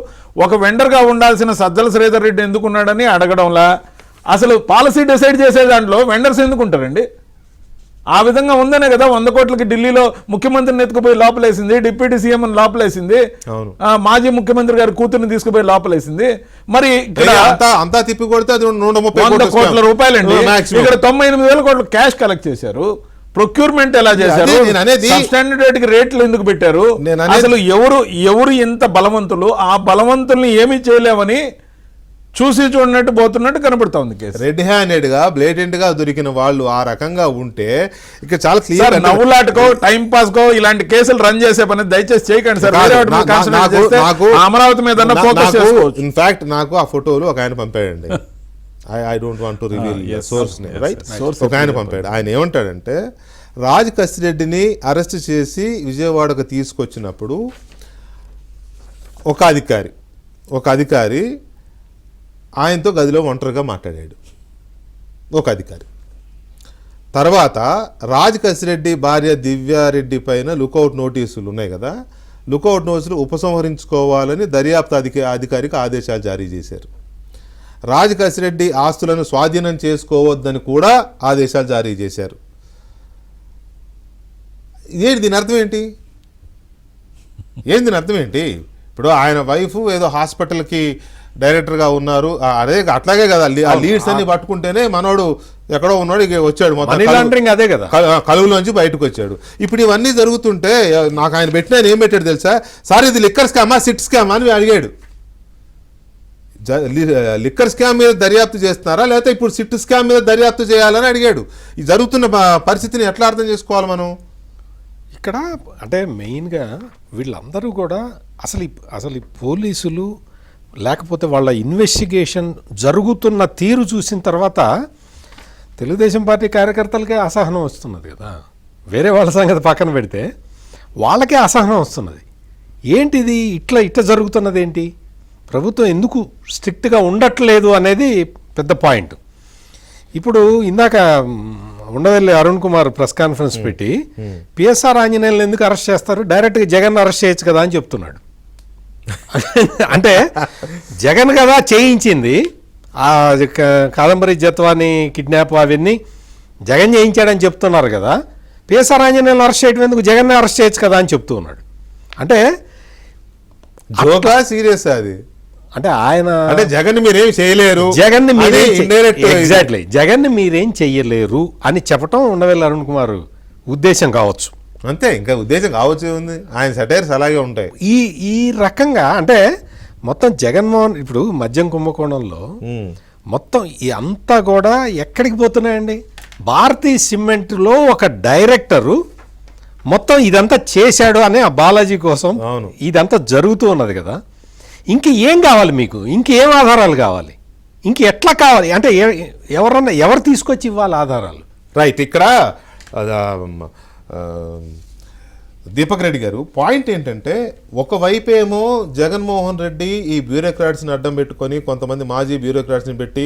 ఒక వెండర్గా ఉండాల్సిన సజ్జల శ్రీధర్ రెడ్డి ఎందుకున్నాడని అడగడంలా. అసలు పాలసీ డిసైడ్ చేసే దాంట్లో వెండర్స్ ఎందుకు ఉంటారండి? ఆ విధంగా ఉందనే కదా 100 కోట్లకి ఢిల్లీలో ముఖ్యమంత్రిని ఎత్తుకుపోయి లోపలేసింది, డిప్యూటీ సీఎం లోపలేసింది, అవును. మాజీ ముఖ్యమంత్రి గారి కూతుర్ని తీసుకుపోయి లోపలేసింది. మరి ఇక్కడ అంతా తిప్పి కొడితే అది 100 కోట్ల రూపాయలండి, ఇక్కడ 98,000 కోట్లు క్యాష్ కలెక్ట్ చేశారు. ప్రొక్యూర్మెంట్ ఎలా చేశారు, నేను అనేది సబ్స్టాండర్డ్ రేట్ కి రేట్లు ఎందుకు పెట్టారు, అసలు ఎవరు ఎంత బలవంతులు, ఆ బలవంతుల్ని ఏమీ చేయలేమని చూసి చూడనట్టు పోతున్నట్టు కనబడతా ఉంది కేసు. రెడ్ హ్యాండెడ్ గా బ్లేటెంట్ గా దొరికిన వాళ్ళు ఆ రకంగా ఉంటే ఇక చాలా క్లియర్. నవ్వులాటకో టైం పాస్ కో ఇలాంటి కేసులు రన్ చేసే పని దయచేసి చేయకండి సార్. అమరావతి మీద ఫోకస్ చేసుకోవచ్చు. ఇన్ఫాక్ట్ నాకు ఆ ఫోటోలు ఒక ఆయన పంపాడండి. I don't want to reveal source ని, రైట్? ఒక ఆయన పంపాడు. ఆయన ఏమంటాడంటే, రాజ్ కసిరెడ్డిని అరెస్ట్ చేసి విజయవాడకు తీసుకొచ్చినప్పుడు ఒక అధికారి ఆయనతో గదిలో ఒంటరిగా మాట్లాడాడు, ఒక అధికారి. తర్వాత రాజ్ కసిరెడ్డి భార్య దివ్యారెడ్డి పైన లుకౌట్ నోటీసులు ఉన్నాయి కదా, లుకౌట్ నోటీసులు ఉపసంహరించుకోవాలని దర్యాప్తు అధికారికి ఆదేశాలు జారీ చేశారు. రాజ్ కసిరెడ్డి ఆస్తులను స్వాధీనం చేసుకోవద్దని కూడా ఆదేశాలు జారీ చేశారు. దీని అర్థం ఏంటి? దీని అర్థం ఏంటి? ఇప్పుడు ఆయన వైఫ్ ఏదో హాస్పిటల్కి డైరెక్టర్గా ఉన్నారు, అదే అట్లాగే కదా, ఆ లీడ్స్ అన్ని పట్టుకుంటేనే మనోడు ఎక్కడో ఉన్నాడు, ఇక వచ్చాడు మొత్తం అదే కదా, కలువులోంచి బయటకు వచ్చాడు. ఇప్పుడు ఇవన్నీ జరుగుతుంటే నాకు ఆయన పెట్టిన ఏం పెట్టాడు తెలుసా? సార్ ఇది లిక్కర్ స్కామా సిట్ స్కామా అని అడిగాడు. లిక్కర్ స్కామ్ మీద దర్యాప్తు చేస్తున్నారా లేకపోతే ఇప్పుడు సిట్ స్కామ్ మీద దర్యాప్తు చేయాలని అడిగాడు. ఈ జరుగుతున్న పరిస్థితిని ఎట్లా అర్థం చేసుకోవాలి మనం? ఇక్కడ అంటే మెయిన్గా వీళ్ళందరూ కూడా అసలు ఈ పోలీసులు లేకపోతే వాళ్ళ ఇన్వెస్టిగేషన్ జరుగుతున్న తీరు చూసిన తర్వాత తెలుగుదేశం పార్టీ కార్యకర్తలకే అసహనం వస్తున్నది కదా, వేరే వాళ్ళ సంగతి పక్కన పెడితే వాళ్ళకే అసహనం వస్తున్నది. ఏంటిది ఇట్లా జరుగుతున్నది ఏంటి, ప్రభుత్వం ఎందుకు స్ట్రిక్ట్గా ఉండట్లేదు అనేది పెద్ద పాయింట్. ఇప్పుడు ఇందాక ఉండవల్లి అరుణ్ కుమార్ ప్రెస్ కాన్ఫరెన్స్ పెట్టి పిఎస్ఆర్ ఆంజనేయులను ఎందుకు అరెస్ట్ చేస్తారు, డైరెక్ట్గా జగన్ అరెస్ట్ చేయొచ్చు కదా అని చెప్తున్నాడు. అంటే జగన్ కదా చేయించింది, ఆ కాదంబరి జత్వాని కిడ్నాప్ అవన్నీ జగన్ చేయించాడని చెప్తున్నారు కదా, పిఎస్ఆర్ ఆంజనేయులను అరెస్ట్ చేయడం ఎందుకు, జగన్ అరెస్ట్ చేయొచ్చు కదా అని చెప్తూ ఉన్నాడు. అంటే సీరియస్ అది, అంటే ఆయన అంటే జగన్ మీరేం చేయలేరు, జగన్ మీరేం చెయ్యలేరు అని చెప్పటం ఉండవల్లి అరుణ్ కుమార్ ఉద్దేశం కావచ్చు. అంతే, ఇంకా ఉద్దేశం కావచ్చు ఉంది, ఆయన సెటైర్స్ అలాగే ఉంటాయి. ఈ రకంగా అంటే మొత్తం జగన్మోహన్ ఇప్పుడు మద్యం కుంభకోణంలో మొత్తం అంతా కూడా ఎక్కడికి పోతున్నాయండి, భారతీయ సిమెంట్లో ఒక డైరెక్టరు మొత్తం ఇదంతా చేశాడు అని ఆ బాలాజీ కోసం ఇదంతా జరుగుతూ ఉన్నది కదా. ఏం కావాలి మీకు, ఇంకేం ఆధారాలు కావాలి, ఎట్లా కావాలి అంటే ఎవరు తీసుకొచ్చి ఇవ్వాలి ఆధారాలు? రైట్, ఇక్కడ దీపక్ రెడ్డి గారు పాయింట్ ఏంటంటే, ఒకవైపేమో జగన్మోహన్ రెడ్డి ఈ బ్యూరోక్రాట్స్ని అడ్డం పెట్టుకొని కొంతమంది మాజీ బ్యూరోక్రాట్స్ని పెట్టి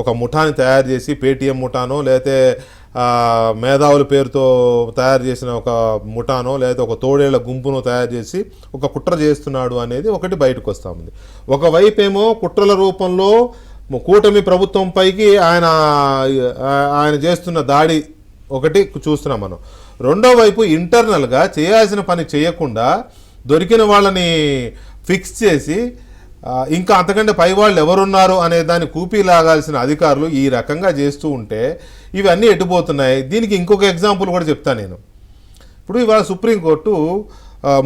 ఒక ముఠాని తయారు చేసి, పేటీఎం ముఠానో లేకపోతే మేధావుల పేరుతో తయారు చేసిన ఒక ముఠానో లేదా ఒక తోడేళ్ల గుంపును తయారు చేసి ఒక కుట్ర చేస్తున్నాడు అనేది ఒకటి బయటకు వస్తూ ఉంది. ఒకవైపేమో కుట్రల రూపంలో కూటమి ప్రభుత్వం పైకి ఆయన చేస్తున్న దాడి ఒకటి చూస్తున్నాం మనం. రెండో వైపు ఇంటర్నల్గా చేయాల్సిన పని చేయకుండా దొరికిన వాళ్ళని ఫిక్స్ చేసి ఇంకా అంతకంటే పై వాళ్ళు ఎవరున్నారు అనే దాన్ని కూపీ లాగాల్సిన అధికారులు ఈ రకంగా చేస్తూ ఉంటే ఇవన్నీ ఎటుపోతున్నాయి. దీనికి ఇంకొక ఎగ్జాంపుల్ కూడా చెప్తాను నేను. ఇప్పుడు ఇవాళ సుప్రీంకోర్టు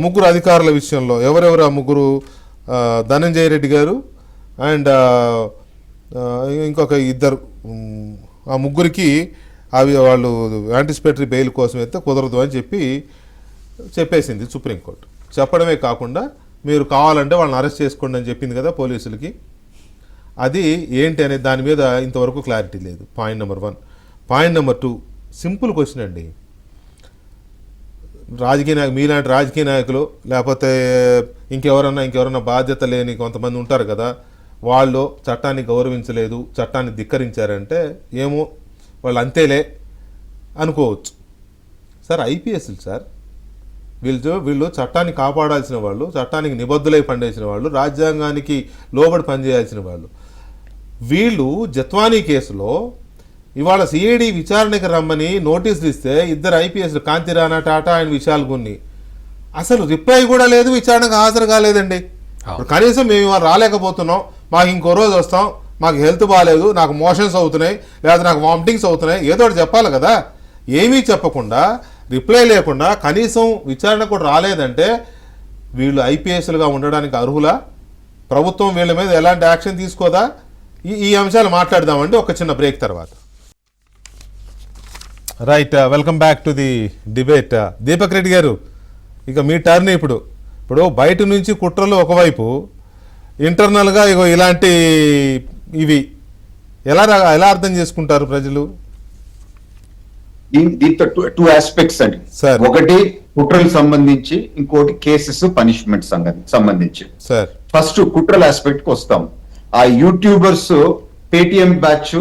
ముగ్గురు అధికారుల విషయంలో, ఎవరెవరు ఆ ముగ్గురు, ధనంజయ రెడ్డి గారు అండ్ ఇంకొక ఇద్దరు, ఆ ముగ్గురికి వాళ్ళు యాంటిసిపేటరీ బెయిల్ కోసం అయితే కుదరదు అని చెప్పేసింది సుప్రీంకోర్టు. చెప్పడమే కాకుండా మీరు కావాలంటే వాళ్ళని అరెస్ట్ చేసుకోండి అని చెప్పింది కదా పోలీసులకి. అది ఏంటి అనే దాని మీద ఇంతవరకు క్లారిటీ లేదు. Point number 1. Point number 2, simple question అండి. మీలాంటి రాజకీయ నాయకులు లేకపోతే ఇంకెవరన్నా బాధ్యత లేని కొంతమంది ఉంటారు కదా, వాళ్ళు చట్టాన్ని గౌరవించలేదు, చట్టాన్ని ధిక్కరించారంటే ఏమో వాళ్ళు అంతేలే అనుకోవచ్చు. సార్ ఐపీఎస్లు సార్, వీళ్ళు చట్టాన్ని కాపాడాల్సిన వాళ్ళు, చట్టానికి నిబద్ధులై పనిచేసిన వాళ్ళు, రాజ్యాంగానికి లోబడి పనిచేయాల్సిన వాళ్ళు. వీళ్ళు జత్వానీ కేసులో ఇవాళ సిఐడి విచారణకి రమ్మని నోటీసులు ఇస్తే ఇద్దరు ఐపీఎస్లు కాంతి రాణా టాటా అండ్ విశాల్ గున్ని అసలు రిప్లై కూడా లేదు, విచారణకు హాజరు కాలేదండి. కనీసం మేము ఇవాళ రాలేకపోతున్నాం, మాకు ఇంకో రోజు వస్తాం, మాకు హెల్త్ బాగాలేదు, నాకు మోషన్స్ అవుతున్నాయి, లేదా నాకు వామిటింగ్స్ అవుతున్నాయి, ఏదో ఒకటి చెప్పాలి కదా. ఏమీ చెప్పకుండా, రిప్లై లేకుండా కనీసం విచారణ కూడా రాలేదంటే వీళ్ళు ఐపీఎస్లుగా ఉండడానికి అర్హులా? ప్రభుత్వం వీళ్ళ మీద ఎలాంటి యాక్షన్ తీసుకోదా? ఈ అంశాలు మాట్లాడదామండి ఒక చిన్న బ్రేక్ తర్వాత. Right, welcome back to the debate. Deepak Reddy గారు, ఇక మీ టర్న్. ఇప్పుడు బయట నుంచి కుట్రలు ఒకవైపు, ఇంటర్నల్గా ఇగో ఇలాంటి ఇవి ఎలా అర్థం చేసుకుంటారు ప్రజలు? దీంతో టూ ఆస్పెక్ట్స్ అండి. ఒకటి కుట్రలకు సంబంధించి, ఇంకోటి కేసెస్ పనిష్మెంట్ సంబంధించి. ఫస్ట్ కుట్రల ఆస్పెక్ట్ కి వస్తాం. ఆ యూట్యూబర్స్ పేటిఎం బ్యాచ్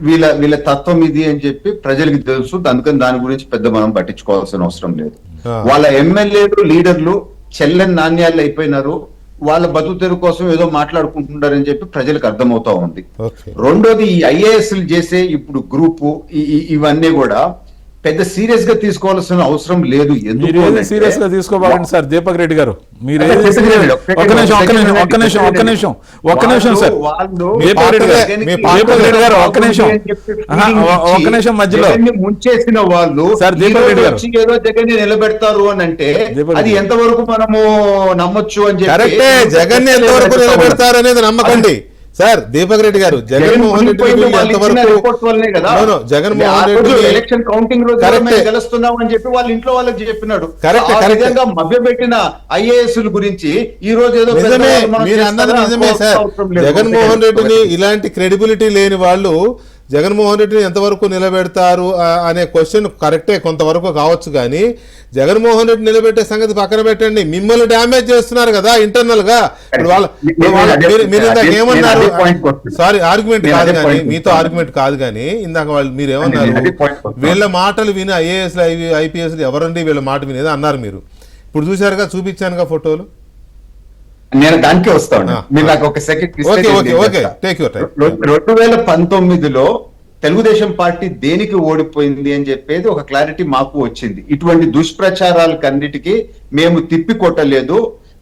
వీళ్ళ తత్వం ఇది అని చెప్పి ప్రజలకి తెలుసు, అందుకని దాని గురించి పెద్ద మనం పట్టించుకోవాల్సిన అవసరం లేదు. వాళ్ళ ఎమ్మెల్యేలు లీడర్లు చెల్లని నాణ్యాలు అయిపోయినారు, వాళ్ళ బతుకుతెరువు కోసం ఏదో మాట్లాడుకుంటున్నారని చెప్పి ప్రజలకు అర్థమవుతా ఉంది. రెండోది ఈ ఐఏఎస్లు చేసే ఇప్పుడు గ్రూపు ఇవన్నీ కూడా పెద్ద సీరియస్ గా తీసుకోవాల్సిన అవసరం లేదు. సీరియస్ గా తీసుకోవాలండి సార్ దీపక్ రెడ్డి గారు, మీరు మధ్యలో ముంచేసిన వాళ్ళు ఏదో జగన్ నిలబెడతారు అని అంటే అది ఎంతవరకు మనము నమ్మొచ్చు అని చెప్పి, జగన్ ఎంతవరకు నిలబెడతారు అనేది నమ్మకండి సార్. దీపక్ రెడ్డి గారు, జగన్మోహన్ రెడ్డి ఎలక్షన్ కౌంటింగ్ రోజు గెలుస్తున్నాం అని చెప్పి వాళ్ళ ఇంట్లో వాళ్ళకి చెప్పినాడు. మభ్యపెట్టిన ఐఏఎస్ గురించి ఈ రోజు ఏదో మీరు అన్నది నిజమే సార్. జగన్మోహన్ రెడ్డిని ఇలాంటి క్రెడిబిలిటీ లేని వాళ్ళు జగన్మోహన్ రెడ్డిని ఎంతవరకు నిలబెడతారు అనే క్వశ్చన్ కరెక్టే, కొంతవరకు కావచ్చు. కానీ జగన్మోహన్ రెడ్డి నిలబెట్టే సంగతి పక్కన పెట్టండి, మిమ్మల్ని డ్యామేజ్ చేస్తున్నారు కదా ఇంటర్నల్ గా. మీరు ఇందాక ఏమన్నారు? సారీ, ఆర్గ్యుమెంట్ కాదు కానీ, మీతో ఆర్గ్యుమెంట్ కాదు కానీ, ఇందాక మీరు ఏమన్నారు? వీళ్ళ మాటలు విని ఐఏఎస్ ఐపీఎస్ ఎవరండి వీళ్ళ మాట వినేది అన్నారు మీరు. ఇప్పుడు చూసారుగా, చూపించానుగా ఫోటోలు. నేను దానికే వస్తాను. మీరు నాకు ఒక సెకండ్. 2019లో తెలుగుదేశం పార్టీ దేనికి ఓడిపోయింది అని చెప్పేది ఒక క్లారిటీ మాకు వచ్చింది. ఇటువంటి దుష్ప్రచారాలకన్నిటికీ మేము తిప్పి కొట్టలేదు,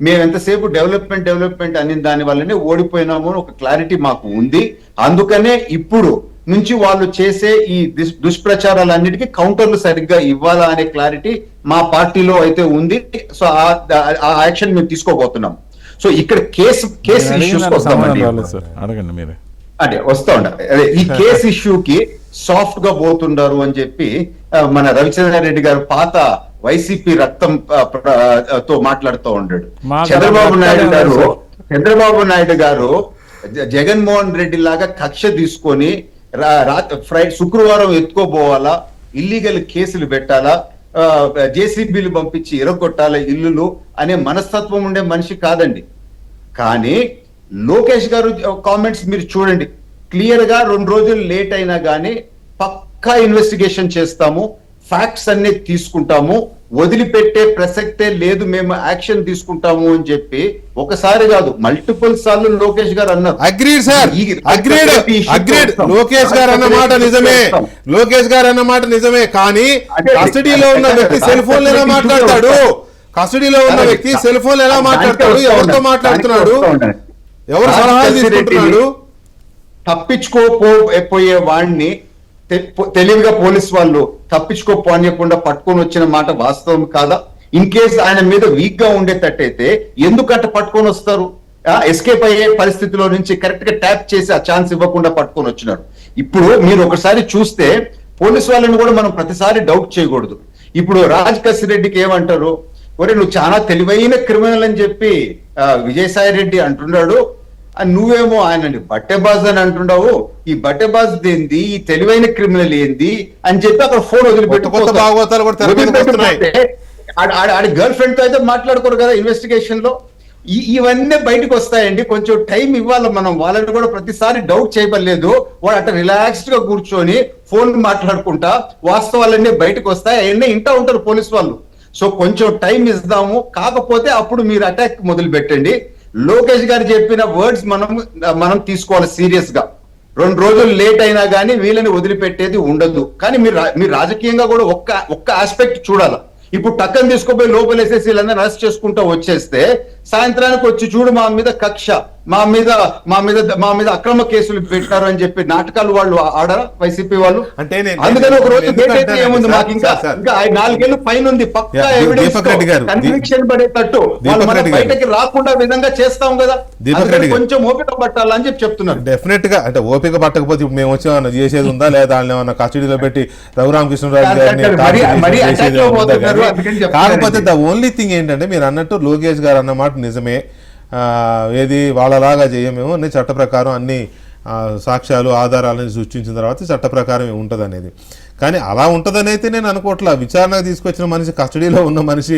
మేము ఎంతసేపు డెవలప్మెంట్ అనే దాని వల్లనే ఓడిపోయినాము అని ఒక క్లారిటీ మాకు ఉంది. అందుకనే ఇప్పుడు నుంచి వాళ్ళు చేసే ఈ దుష్ప్రచారాలన్నిటికీ కౌంటర్లు సరిగ్గా ఇవ్వాలా అనే క్లారిటీ మా పార్టీలో అయితే ఉంది. సో ఆ యాక్షన్ మేము తీసుకోబోతున్నాం. సో ఇక్కడ కేసు ఇష్యూస్ అడగండి మీరే. అంటే వస్తా అదే ఈ కేసు ఇష్యూకి సాఫ్ట్ గా పోతుండారు అని చెప్పి మన రవిచంద్రారెడ్డి గారు పాత వైసీపీ రక్తం తో మాట్లాడుతూ ఉన్నాడు. చంద్రబాబు నాయుడు గారు జగన్మోహన్ రెడ్డి లాగా కక్ష తీసుకొని శుక్రవారం ఎత్తుకోబోవాలా, ఇల్లీగల్ కేసులు పెట్టాలా, జేసీబీలు పంపించి ఎరగొట్టాల ఇల్లులు అనే మనస్తత్వం ఉండే మనిషి కాదండి. కానీ లోకేష్ గారు కామెంట్స్ మీరు చూడండి, క్లియర్ గా 2 రోజులు లేట్ అయినా కానీ పక్కా ఇన్వెస్టిగేషన్ చేస్తాము, ఫ్యాక్ట్స్ అన్ని తీసుకుంటాము, వదిలిపెట్టే ప్రసక్తే లేదు, మేము యాక్షన్ తీసుకుంటాము అని చెప్పి ఒకసారి కాదు మల్టిపుల్ సార్లు లోకేష్ గారు అన్నారు. Agreed sir, agreed. లోకేష్ గారు అన్న మాట నిజమే, లోకేష్ గారు అన్న మాట నిజమే. కానీ కస్టడీలో ఉన్న వ్యక్తి సెల్ ఫోన్ ఎలా మాట్లాడతాడు? కస్టడీలో ఉన్న వ్యక్తి సెల్ ఫోన్ ఎలా మాట్లాడతాడు? ఎవరితో మాట్లాడుతున్నాడు? ఎవరు సలహాలు తీసుకుంటున్నాడు? తప్పించుకోపోయే వాడిని తెలివిగా పోలీస్ వాళ్ళు తప్పించుకోపోనియకుండా పట్టుకొని వచ్చిన మాట వాస్తవం కాదా? ఇన్ కేసు ఆయన మీద వీక్ గా ఉండేటట్టయితే ఎందుకంటే పట్టుకొని వస్తారు? ఎస్కేప్ అయ్యే పరిస్థితిలో నుంచి కరెక్ట్ గా ట్యాప్ చేసి ఆ ఛాన్స్ ఇవ్వకుండా పట్టుకొని వచ్చినారు. ఇప్పుడు మీరు ఒకసారి చూస్తే పోలీస్ వాళ్ళని కూడా మనం ప్రతిసారి డౌట్ చేయకూడదు. ఇప్పుడు రాజ్ రెడ్డికి ఏమంటారు? ఒరే నువ్వు చాలా తెలివైన క్రిమినల్ అని చెప్పి విజయసాయి రెడ్డి అంటున్నాడు, నువ్వేమో ఆయనని బట్టెబాజ్ అని అంటున్నావు. ఈ బట్టెబాజ్ ఏంది, ఈ తెలివైన క్రిమినల్ ఏంది అని చెప్పి అక్కడ ఫోన్ వదిలిపెట్టి ఆడి గర్ల్ ఫ్రెండ్ తో అయితే మాట్లాడుకోరు కదా ఇన్వెస్టిగేషన్ లో. ఇవన్నీ బయటకు వస్తాయండి. కొంచెం టైం ఇవ్వాలి మనం. వాళ్ళని కూడా ప్రతిసారి డౌట్ చేయబడలేదు. వాడు అట్లా రిలాక్స్డ్ గా కూర్చొని ఫోన్ మాట్లాడుకుంటా వాస్తవాలన్నీ బయటకు వస్తాయి. అవన్నీ ఇంటా ఉంటారు పోలీస్ వాళ్ళు. సో కొంచెం టైం ఇద్దాము. కాకపోతే అప్పుడు మీరు అటాక్ మొదలు పెట్టండి. లోకేష్ గారు చెప్పిన వర్డ్స్ మనం తీసుకోవాలి సీరియస్ గా. 2 రోజులు లేట్ అయినా కానీ వీళ్ళని వదిలిపెట్టేది ఉండదు. కానీ మీరు రాజకీయంగా కూడా ఒక్క ఆస్పెక్ట్ చూడాలి. ఇప్పుడు టక్కని తీసుకుపోయి లోపలేసేసి వీళ్ళందరూ అరెస్ట్ చేసుకుంటూ వచ్చేస్తే సాయంత్రానికి వచ్చి చూడు మా మీద కక్ష, మా మీద అక్రమ కేసులు పెట్టారు అని చెప్పి నాటకాలు వాళ్ళు ఆడరా వైసీపీ వాళ్ళు? అంటే అందుకని ఒక రోజు డేట్ అయితే ఏముంది, మాకు ఇంకా 4 ఏళ్ళు ఫైన్ ఉంది, పక్కా ఎవిడెన్స్ కన్విక్షన్ పడేటట్టు వాళ్ళు మనం బయటకి రాకుండా విధంగా చేస్తాం కదా. కొంచెం ఓపిక పట్టాలని చెప్పి చెప్తున్నారు. డెఫినెట్ గా అంటే ఓపిక పట్టకపోతే ఇప్పుడు మేము వచ్చి చేసేది ఉందా లేదా, ఏమన్నా కస్టడీలో పెట్టి రఘురామకృష్ణరాజు గారిని. కాకపోతే ద ఓన్లీ థింగ్ ఏంటంటే మీరు అన్నట్టు లోకేష్ గారు అన్నమాట నిజమే. ఏది వాళ్ళలాగా చేయమేమో అన్ని చట్ట ప్రకారం అన్ని సాక్ష్యాలు ఆధారాలను సృష్టించిన తర్వాత చట్ట ప్రకారం ఉంటుంది అనేది. కానీ అలా ఉంటుందని అయితే నేను అనుకోవట్లా. విచారణకు తీసుకొచ్చిన మనిషి, కస్టడీలో ఉన్న మనిషి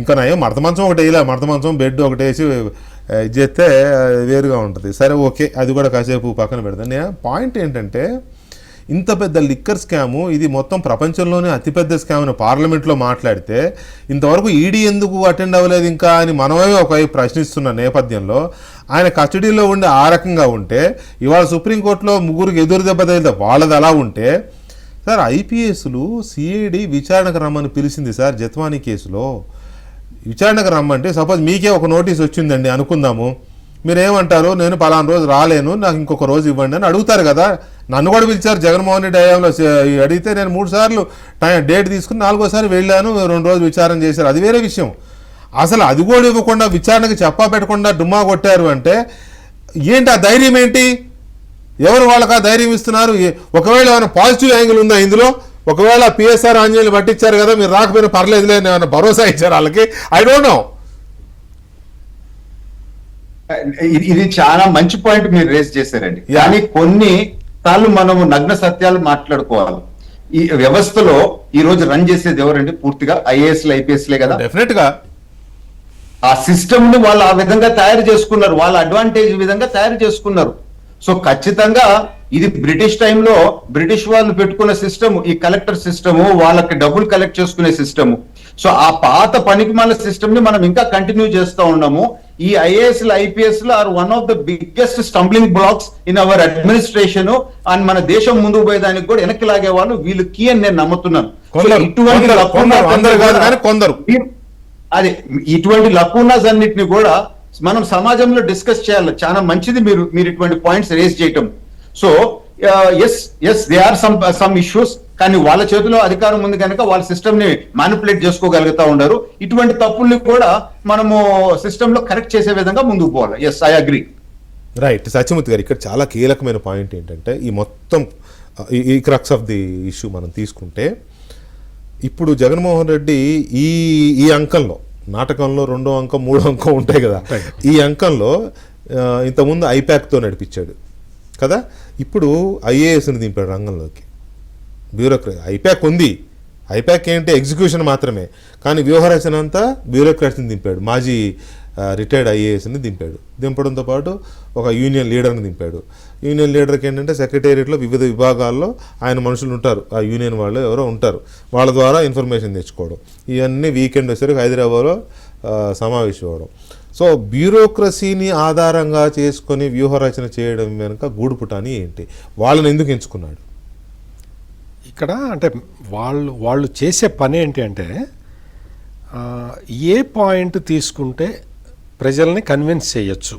ఇంకా నయం మడత మంచం ఒకటి వేయలే, మడత మంచం బెడ్ ఒకటి వేసి ఇది చేస్తే వేరుగా ఉంటుంది. సరే ఓకే, అది కూడా కాసేపు పక్కన పెడతాను. నేను పాయింట్ ఏంటంటే ఇంత పెద్ద లిక్కర్ స్కాము, ఇది మొత్తం ప్రపంచంలోనే అతిపెద్ద స్కామ్ అని పార్లమెంట్లో మాట్లాడితే ఇంతవరకు ఈడీ ఎందుకు అటెండ్ అవ్వలేదు ఇంకా అని మనమే ఒక ప్రశ్నిస్తున్న నేపథ్యంలో ఆయన కస్టడీలో ఉండి ఆ రకంగా ఉంటే, ఇవాళ సుప్రీంకోర్టులో 3 ఎదురు దెబ్బ తగిలితే వాళ్ళది అలా ఉంటే, సార్ ఐపీఎస్లు సిఐడి విచారణకు రమ్మని పిలిచింది సార్. జత్వానీ కేసులో విచారణకు రమ్మంటే సపోజ్ మీకే ఒక నోటీస్ వచ్చిందండి అనుకుందాము, మీరేమంటారు? నేను పలానా రోజు రాలేను, నాకు ఇంకొక రోజు ఇవ్వండి అని అడుగుతారు కదా. నన్ను కూడా పిలిచారు జగన్మోహన్ రెడ్డి హయాంలో, అడిగితే నేను 3 సార్లు డేట్ తీసుకుని 4వ సారి వెళ్ళాను, 2 రోజులు విచారణ చేశారు, అది వేరే విషయం. అసలు అది కూడా ఇవ్వకుండా విచారణకు చెప్పా పెట్టకుండా డుమ్మా కొట్టారు అంటే ఏంటి ఆ ధైర్యం ఏంటి? ఎవరు వాళ్ళకి ఆ ధైర్యం ఇస్తున్నారు? ఒకవేళ ఏమైనా పాజిటివ్ యాంగిల్ ఉందా ఇందులో? ఒకవేళ పిఎస్ఆర్ ఆంజనేయులు పట్టించారు కదా, మీరు రాకపోయినా పర్లేదులే ఏమైనా భరోసా ఇచ్చారు వాళ్ళకి? I don't know. ఇది చాలా మంచి పాయింట్ మీరు రేస్ చేశారండి. కానీ కొన్ని సార్లు మనము నగ్న సత్యాలు మాట్లాడుకోవాలి. ఈ వ్యవస్థలో ఈ రోజు రన్ చేసేది ఎవరండి? పూర్తిగా ఐఏఎస్లు ఐపీఎస్లే కదా. డెఫినెట్ గా ఆ సిస్టమ్ ని వాళ్ళు ఆ విధంగా తయారు చేసుకున్నారు, వాళ్ళ అడ్వాంటేజ్ విధంగా తయారు చేసుకున్నారు. సో ఖచ్చితంగా ఇది బ్రిటిష్ టైంలో బ్రిటిష్ వాళ్ళు పెట్టుకున్న సిస్టమ్, ఈ కలెక్టర్ సిస్టము, వాళ్ళకి డబ్బులు కలెక్ట్ చేసుకునే సిస్టము. సో ఆ పాత పనికిమాల సిస్టమ్ ని మనం ఇంకా కంటిన్యూ చేస్తూ ఉన్నాము. ఈ ఐఏఎస్లు ఐపీఎస్లు are one of the biggest stumbling blocks in our administration. And మన దేశం ముందుకు పోయేదానికి కూడా వెనక్కి లాగే వాళ్ళు వీళ్ళు కీ అని నేను నమ్ముతున్నాను. ఇటువంటి లకూనాస్ అన్నిటిని కూడా మనం సమాజంలో డిస్కస్ చేయాలి. చాలా మంచిది మీరు ఇటువంటి పాయింట్స్ రేస్ చేయటం. So yes they are some issues, కానీ వాళ్ళ చేతిలో అధికారం ఉంది కనుక వాళ్ళ సిస్టమ్ ని మ్యానిపులేట్ చేసుకోగలుగుతా ఉన్నారు. ఇటువంటి తప్పుల్ని కూడా మనము సిస్టమ్ లో కరెక్ట్ చేసే విధంగా ముందుకు పోవాలి. Yes, I agree. Right. Satyamurthy గారు, ఇక్కడ చాలా కీలకమైన పాయింట్ ఏంటంటే ఈ మొత్తం ఈ క్రక్స్ ఆఫ్ ది ఇష్యూ మనం తీసుకుంటే, ఇప్పుడు జగన్మోహన్ రెడ్డి ఈ అంకంలో, నాటకంలో 2వ అంకం 3వ అంకం ఉంటాయి కదా, ఈ అంకంలో ఇంతకుముందు ఐప్యాక్తో నడిపించాడు కదా, ఇప్పుడు ఐఏఎస్ని దింపాడు రంగంలోకి. బ్యూరోక్రసీ ఐప్యాక్ ఉంది, ఐప్యాక్ ఏంటి ఎగ్జిక్యూషన్ మాత్రమే, కానీ వ్యూహరచన అంతా బ్యూరోక్రాట్స్ని దింపాడు. మాజీ రిటైర్డ్ ఐఏఎస్ని దింపాడు. దింపడంతో పాటు ఒక యూనియన్ లీడర్ని దింపాడు. యూనియన్ లీడర్కి ఏంటంటే సెక్రటేరియట్లో వివిధ విభాగాల్లో ఆయన మనుషులు ఉంటారు, ఆ యూనియన్ వాళ్ళు ఎవరో ఉంటారు, వాళ్ళ ద్వారా ఇన్ఫర్మేషన్ తెచ్చుకోవడం. ఇవన్నీ వీకెండ్ వచ్చేసరికి హైదరాబాద్లో సమావేశం అవ్వడం. సో బ్యూరోక్రసీని ఆధారంగా చేసుకొని వ్యూహరచన చేయడం వెనుక గూడుపుటాని ఏంటి? వాళ్ళని ఎందుకు ఎంచుకున్నాడు? ఇక్కడ అంటే వాళ్ళు చేసే పని ఏంటి అంటే, ఏ పాయింట్ తీసుకుంటే ప్రజల్ని కన్విన్స్ చేయొచ్చు,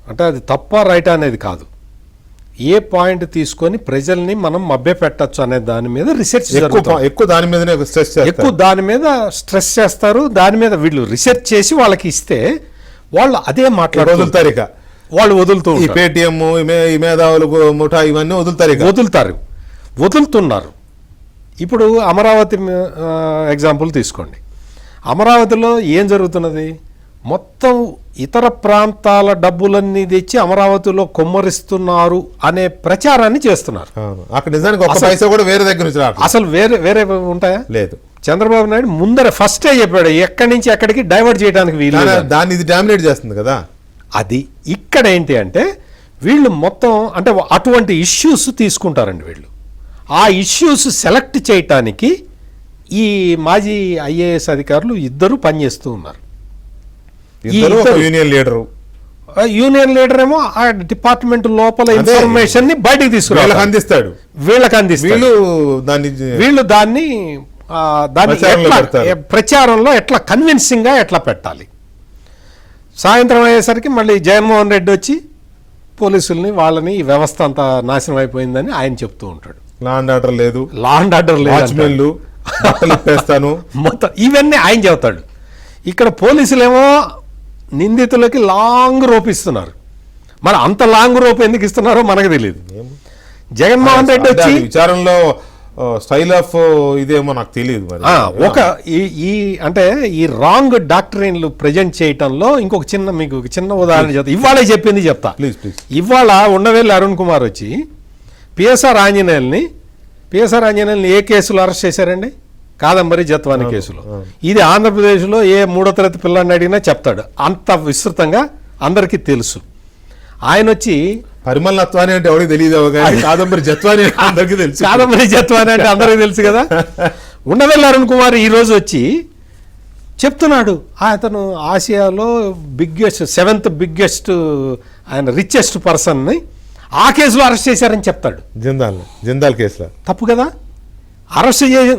అంటే అది తప్ప రైట్ అనేది కాదు, ఏ పాయింట్ తీసుకొని ప్రజల్ని మనం మభ్యపెట్టచ్చు అనే దాని మీద రీసెర్చ్ ఎక్కువ దాని మీద స్ట్రెస్ చేస్తారు. దాని మీద వీళ్ళు రీసెర్చ్ చేసి వాళ్ళకి ఇస్తే వాళ్ళు అదే వదులుతారు. ఇక వాళ్ళు వదులుతూ పేటిఎం, మేధావులు ముఠా ఇవన్నీ వదులుతున్నారు. ఇప్పుడు అమరావతి ఎగ్జాంపుల్ తీసుకోండి. అమరావతిలో ఏం జరుగుతున్నది? మొత్తం ఇతర ప్రాంతాల డబ్బులన్నీ తెచ్చి అమరావతిలో కొమ్మరిస్తున్నారు అనే ప్రచారాన్ని చేస్తున్నారు. అక్కడ నిజానికి ఒక పైసా కూడా వేరే దగ్గర నుంచి అసలు వేరే ఉంటాయా? లేదు. చంద్రబాబు నాయుడు ముందర ఫస్టే చెప్పాడు ఎక్కడి నుంచి ఎక్కడికి డైవర్ట్ చేయడానికి వీలు, దాన్ని ఇది డామినేట్ చేస్తుంది కదా. అది ఇక్కడ ఏంటి అంటే వీళ్ళు మొత్తం అంటే అటువంటి ఇష్యూస్ తీసుకుంటారండి వీళ్ళు. ఆ ఇష్యూస్ సెలెక్ట్ చేయటానికి ఈ మాజీ ఐఏఎస్ అధికారులు ఇద్దరు పనిచేస్తూ ఉన్నారు. యూనియన్ లీడరు యూనియన్ లీడర్ ఏమో ఆ డిపార్ట్మెంట్ లోపల అదే. ఇన్ఫర్మేషన్ ని బయటికి వీళ్ళకి తీసుకురావాలి, అందిస్తాడు, వీళ్ళకి అందిస్తారు. వీళ్ళు దాన్ని ప్రచారంలో ఎట్లా పెడతారు. ప్రచారంలో ఎట్లా కన్విన్సింగ్ గా ఎట్లా పెట్టాలి. సాయంత్రం అయ్యేసరికి మళ్ళీ జగన్మోహన్ రెడ్డి వచ్చి పోలీసుల్ని వాళ్ళని ఈ వ్యవస్థ అంతా నాశనం అయిపోయిందని ఆయన చెప్తూ ఉంటాడు. లా అండ్ ఆర్డర్ లేదు, లా అండ్ ఆర్డర్ లేదు, వాచ్మెన్లు బట్టలు ఇప్పేస్తాను. మొత్తం ఇవన్నీ ఆయన చెబుతాడు. ఇక్కడ పోలీసులేమో నిందితులకి లాంగ్ రోప్ ఇస్తున్నారు. మరి అంత లాంగ్ రోప్ ఎందుకు ఇస్తున్నారో మనకు తెలియదు. జగన్మోహన్ రెడ్డి వచ్చి విచారంలో స్టైల్ ఆఫ్ ఇదేమో నాకు తెలియదు మరి. ఒక ఈ అంటే ఈ రాంగ్ డాక్టరీన్లు ప్రజెంట్ చేయటంలో ఇంకొక చిన్న మీకు ఒక చిన్న ఉదాహరణ చెప్తా. ఇవాళ చెప్పింది చెప్తా. Please please. ఇవాళ ఉండవెల్లి అరుణ్ కుమార్ వచ్చి పిఎస్ఆర్ ఆంజనేయుల్ని ఏ కేసులో అరెస్ట్ చేశారండి? కాదంబరి జత్వాని కేసులో. ఇది ఆంధ్రప్రదేశ్లో ఏ 3వ తరగతి పిల్లాడిని అడిగినా చెప్తాడు, అంత విస్తృతంగా అందరికీ తెలుసు. ఆయన వచ్చి పరిమళ నత్వాని అంటే ఎవరికి తెలియదు, కాదంబరి జత్వాని అందరికీ తెలుసు. కాదంబరి జత్వాని అంటే అందరికీ తెలుసు కదా. ఉండవెల్లి అరుణ్ కుమార్ ఈ రోజు వచ్చి చెప్తున్నాడు, అతను ఆసియాలో బిగ్గెస్ట్ 7th బిగ్గెస్ట్ ఆయన రిచెస్ట్ పర్సన్ని ఆ కేసులో అరెస్ట్ చేశారని చెప్తాడు. జిందాల్ కేసులో తప్పు కదా. అరెస్ట్ చేసి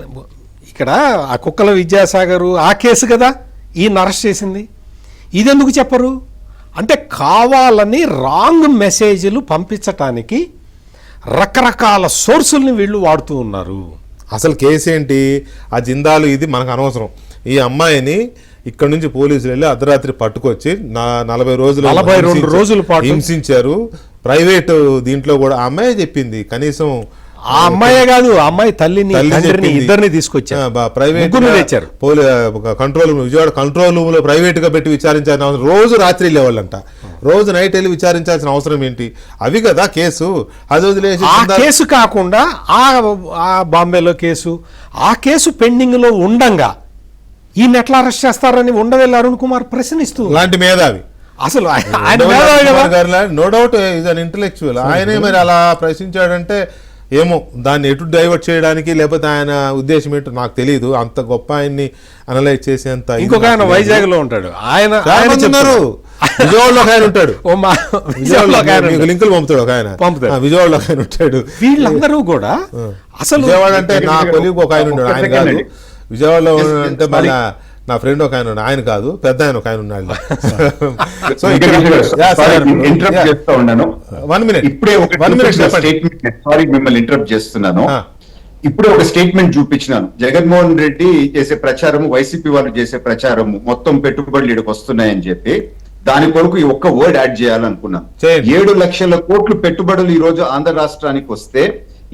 ఇక్కడ ఆ కుక్కల విద్యాసాగర్ ఆ కేసు కదా ఈయన అరెస్ట్ చేసింది. ఇదెందుకు చెప్పరు అంటే కావాలని రాంగ్ మెసేజ్లు పంపించటానికి రకరకాల సోర్సుల్ని వీళ్ళు వాడుతూ ఉన్నారు. అసలు కేసు ఏంటి? ఆ జిందాలు ఇది మనకు అనవసరం. ఈ అమ్మాయిని ఇక్కడ నుంచి పోలీసులు వెళ్ళి అర్ధరాత్రి పట్టుకొచ్చి 42 రోజుల పాటు హింసించారు. ప్రైవేట్ దీంట్లో కూడా ఆ అమ్మాయి చెప్పింది. కనీసం ఆ అమ్మాయే కాదు, ఆ అమ్మాయి తల్లిని తండ్రిని ఇద్దరిని తీసుకొచ్చారు, ప్రైవేట్ తెచ్చారు. Control room, Vijayawada control room లో ప్రైవేట్ గా పెట్టి విచారించాల్సిన అవసరం, రోజు రాత్రి వెళ్ళేవాళ్ళంట, రోజు నైట్ వెళ్ళి విచారించాల్సిన అవసరం ఏంటి? అవి కదా కేసు. అది వదిలేసి ఆ కేసు కాకుండా ఆ బాంబేలో కేసు, ఆ కేసు పెండింగ్ లో ఉండంగా ఈయన ఎట్లా అరెస్ట్ చేస్తారని ఉండవెల్లి అరుణ్ కుమార్ ప్రశ్నిస్తూ లాంటి మేధావి అసలు no doubt is an intellectual. ఆయనే మరి అలా ప్రశ్నించాడంటే ఏమో దాన్ని ఎటు డైవర్ట్ చేయడానికి, లేకపోతే ఆయన ఉద్దేశం ఏంటో నాకు తెలియదు. అంత గొప్ప ఆయన్ని అనలైజ్ చేసేంత. ఇంకొక ఆయన వైజాగ్ లో ఉంటాడు, ఆయన విజయవాడలో ఆయన ఉంటాడు, లింకులు పంపుతాడు ఒక ఆయన, విజయవాడలో ఆయన ఉంటాడు. వీళ్ళందరూ కూడా అసలు విజయవాడ అంటే నా కొలిగ్ ఒక ఆయన ఉంటాడు, ఆయన కాదు. విజయవాడలో అంటే మళ్ళీ నా ఫ్రెండ్ ఒక ఆయన ఉన్నాడు, ఆయన కాదు, పెద్ద ఆయన ఒక ఆయన ఉన్నాడు. సో మిమ్మల్ని ఇంటరప్ట్ చేస్తున్నాను. ఇప్పుడే ఒక స్టేట్మెంట్ చూపించినాను. జగన్మోహన్ రెడ్డి చేసే ప్రచారము, వైసీపీ వాళ్ళు చేసే ప్రచారము మొత్తం పెట్టుబడులు ఇక్కడికి వస్తున్నాయని చెప్పి దాని కొరకు ఈ ఒక్క వర్డ్ యాడ్ చేయాలనుకున్నాం. 7 లక్షల కోట్లు పెట్టుబడులు ఈ రోజు ఆంధ్ర రాష్ట్రానికి వస్తే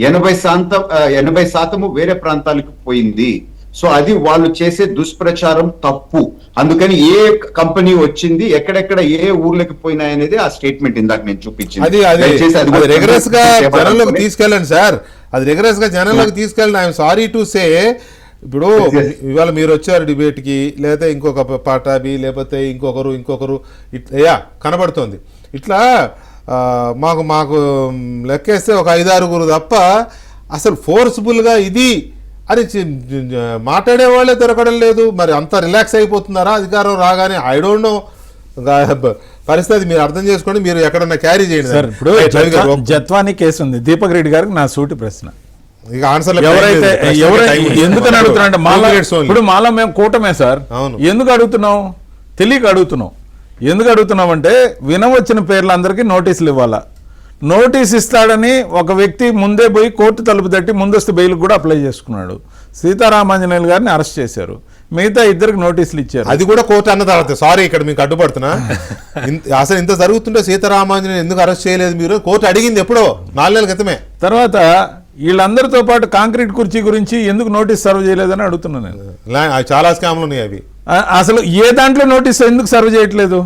80% వేరే ప్రాంతాలకు పోయింది. సో అది వాళ్ళు చేసే దుష్ప్రచారం తప్పు. అందుకని ఏ కంపెనీ వచ్చింది, ఎక్కడెక్కడ ఏ ఊర్లకి పోయినాయనేది ఆ స్టేట్మెంట్ ఇందాక నేను చూపించింది. అది రెగ్యులర్స్ గా జనంలోకి తీసుకెళ్ళండి సార్, అది రెగ్యులర్స్ గా జనంలోకి తీసుకెళ్ళండి. ఐఎమ్ సారీ టు సే, ఇప్పుడు ఇవాళ మీరు వచ్చారు డిబేట్ కి, లేకపోతే ఇంకొక పాటాబి, లేకపోతే ఇంకొకరు యా కనబడుతోంది. ఇట్లా మాకు లెక్కేస్తే ఒక 5-6 తప్ప అసలు ఫోర్స్ఫుల్ గా ఇది అని మాట్లాడే వాళ్ళే దొరకడం లేదు. మరి అంత రిలాక్స్ అయిపోతున్నారా అధికారం రాగానే? ఐ డోంట్ నో పరిస్థితి. మీరు అర్థం చేసుకోండి, మీరు ఎక్కడన్నా క్యారీ చేయండి సార్. ఇప్పుడు జత్వాని కేసు ఉంది, దీపక్ రెడ్డి గారికి నా సూటి ప్రశ్న. ఇక ఆన్సర్ ఎవరైతే ఎందుకని అడుగుతున్నా, ఇప్పుడు మాలో మేము కూటమే సార్. ఎందుకు అడుగుతున్నాం? తెలియక అడుగుతున్నాం. ఎందుకు అడుగుతున్నాం అంటే వినవచ్చిన పేర్లందరికీ నోటీసులు ఇవ్వాలా. నోటీస్ ఇస్తాడని ఒక వ్యక్తి ముందే పోయి కోర్టు తలుపు తట్టి ముందస్తు బెయిల్ కూడా అప్లై చేసుకున్నాడు. సీతారామాంజనేయులు గారిని అరెస్ట్ చేశారు, మిగతా 2కి నోటీసులు ఇచ్చారు. అది కూడా కోర్టు అన్న తర్వాత. సారీ, ఇక్కడ మీకు అడ్డుపడుతున్నా. అసలు ఇంత జరుగుతుంటే సీతారామాంజనేయులు ఎందుకు అరెస్ట్ చేయలేదు మీరు? కోర్టు అడిగింది ఎప్పుడో 4 నెలల క్రితమే. తర్వాత వీళ్ళందరితో పాటు కాంక్రీట్ కుర్చీ గురించి ఎందుకు నోటీస్ సర్వ్ చేయలేదని అడుగుతున్నాను నేను. చాలా స్కామ్లు ఉన్నాయి అవి. అసలు ఏ దాంట్లో నోటీస్ ఎందుకు సర్వ్ చేయట్లేదు?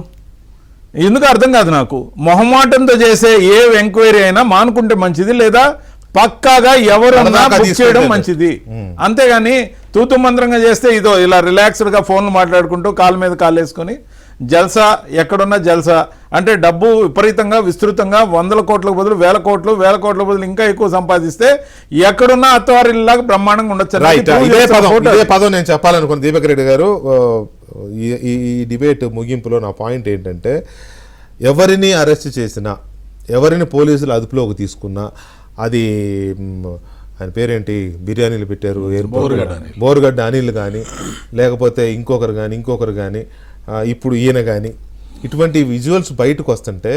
ఎందుకు అర్థం కాదు నాకు. మొహమాటంతో చేసే ఏ ఎంక్వైరీ అయినా మానుకుంటే మంచిది, లేదా పక్కాగా ఎవరున్నా బుక్ చేయడం మంచిది. అంతేగాని తూతు మంత్రంగా చేస్తే ఇదో ఇలా రిలాక్స్డ్ గా ఫోన్లు మాట్లాడుకుంటూ కాలు మీద కాలు వేసుకుని జల్సా, ఎక్కడున్నా జల్సా అంటే డబ్బు విపరీతంగా విస్తృతంగా 100 కోట్లకు బదులు 1000 కోట్లు, 1000 కోట్ల బదులు ఇంకా ఎక్కువ సంపాదిస్తే ఎక్కడున్నా అత్తవారిలాగా బ్రహ్మాండంగా ఉండొచ్చు. ఇదే పదం నేను చెప్పాలనుకున్నాను. దీపక్ రెడ్డి గారు, ఈ డిబేట్ ముగింపులో నా పాయింట్ ఏంటంటే, ఎవరిని అరెస్ట్ చేసినా, ఎవరిని పోలీసులు అదుపులోకి తీసుకున్నా, అది ఆయన పేరేంటి, బిర్యానీలు పెట్టారు బోరుగడ్డ అనిల్ కానీ, లేకపోతే ఇంకొకరు కానీ ఇప్పుడు ఈయన కానీ, ఇటువంటి విజువల్స్ బయటకు వస్తుంటే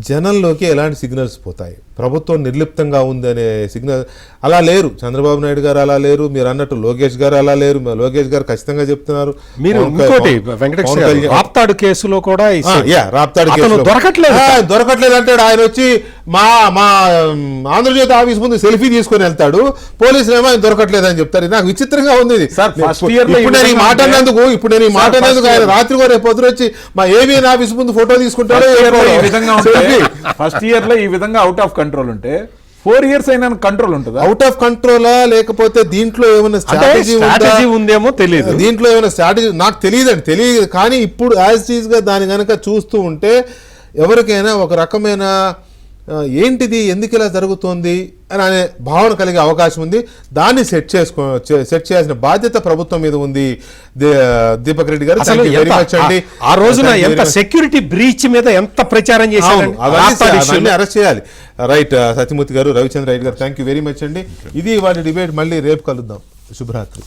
జనంలోకి ఎలాంటి సిగ్నల్స్ పోతాయి? ప్రభుత్వం నిర్లిప్తంగా ఉందనే సిగ్నల్. అలా లేరు చంద్రబాబు నాయుడు గారు, అలా లేరు. మీరు అన్నట్టు లోకేష్ గారు అలా లేరు. లోకేష్ గారు ఖచ్చితంగా చెప్తున్నారు. మీరు ఇంకోటి వెంకటేశ్వర గారు, రాప్తాడు కేసులో కూడా రాప్తాడు కేసులో దొరకట్లేదు అంటాడు. ఆయన వచ్చి మా ఆంధ్రజ్యోతి ఆఫీస్ ముందు సెల్ఫీ తీసుకొని వెళ్తాడు, పోలీసులు ఏమో ఆయన దొరకట్లేదు అని చెప్తారు. నాకు విచిత్రంగా ఉంది ఇది. ఇప్పుడు నేను ఈ మాట అన్నందుకు ఆయన రాత్రి కూడా రేపు పొద్దున వచ్చి మా ఏబిఎన్ ఆఫీస్ ముందు ఫోటో తీసుకుంటాడు. ఫస్ట్ ఇయర్ లో ఈ విధంగా అవుట్ ఆఫ్ కంట్రోల్ ఉంటే 4 years అయినా కంట్రోల్ ఉంటుందా? అవుట్ ఆఫ్ కంట్రోలా లేకపోతే దీంట్లో ఏమైనా స్ట్రాటజీ ఉందేమో తెలియదు. దీంట్లో ఏమైనా స్ట్రాటజీ నాకు తెలియదు. కానీ ఇప్పుడు యాజ్ ఈజ్ గా దాని కనుక చూస్తూ ఉంటే ఎవరికైనా ఒక రకమైన ఏంటిది, ఎందుకు ఇలా జరుగుతోంది అని అనే భావన కలిగే అవకాశం ఉంది. దాన్ని సెట్ చేయాల్సిన బాధ్యత ప్రభుత్వం మీద ఉంది. దీపక్ రెడ్డి గారు వెరీ మచ్ అండి. ఆ రోజున ఎంత సెక్యూరిటీ బ్రీచ్ మీద ఎంత ప్రచారం చేశారు, అవన్నీ అరెస్ట్ చేయాలి. రైట్ సత్యమూర్తి గారు, రవిచంద్ర రెడ్డి గారు, థ్యాంక్ యూ వెరీ మచ్ అండి. ఇది వాటి డిబేట్. మళ్ళీ రేపు కలుద్దాం. శుభరాత్రి.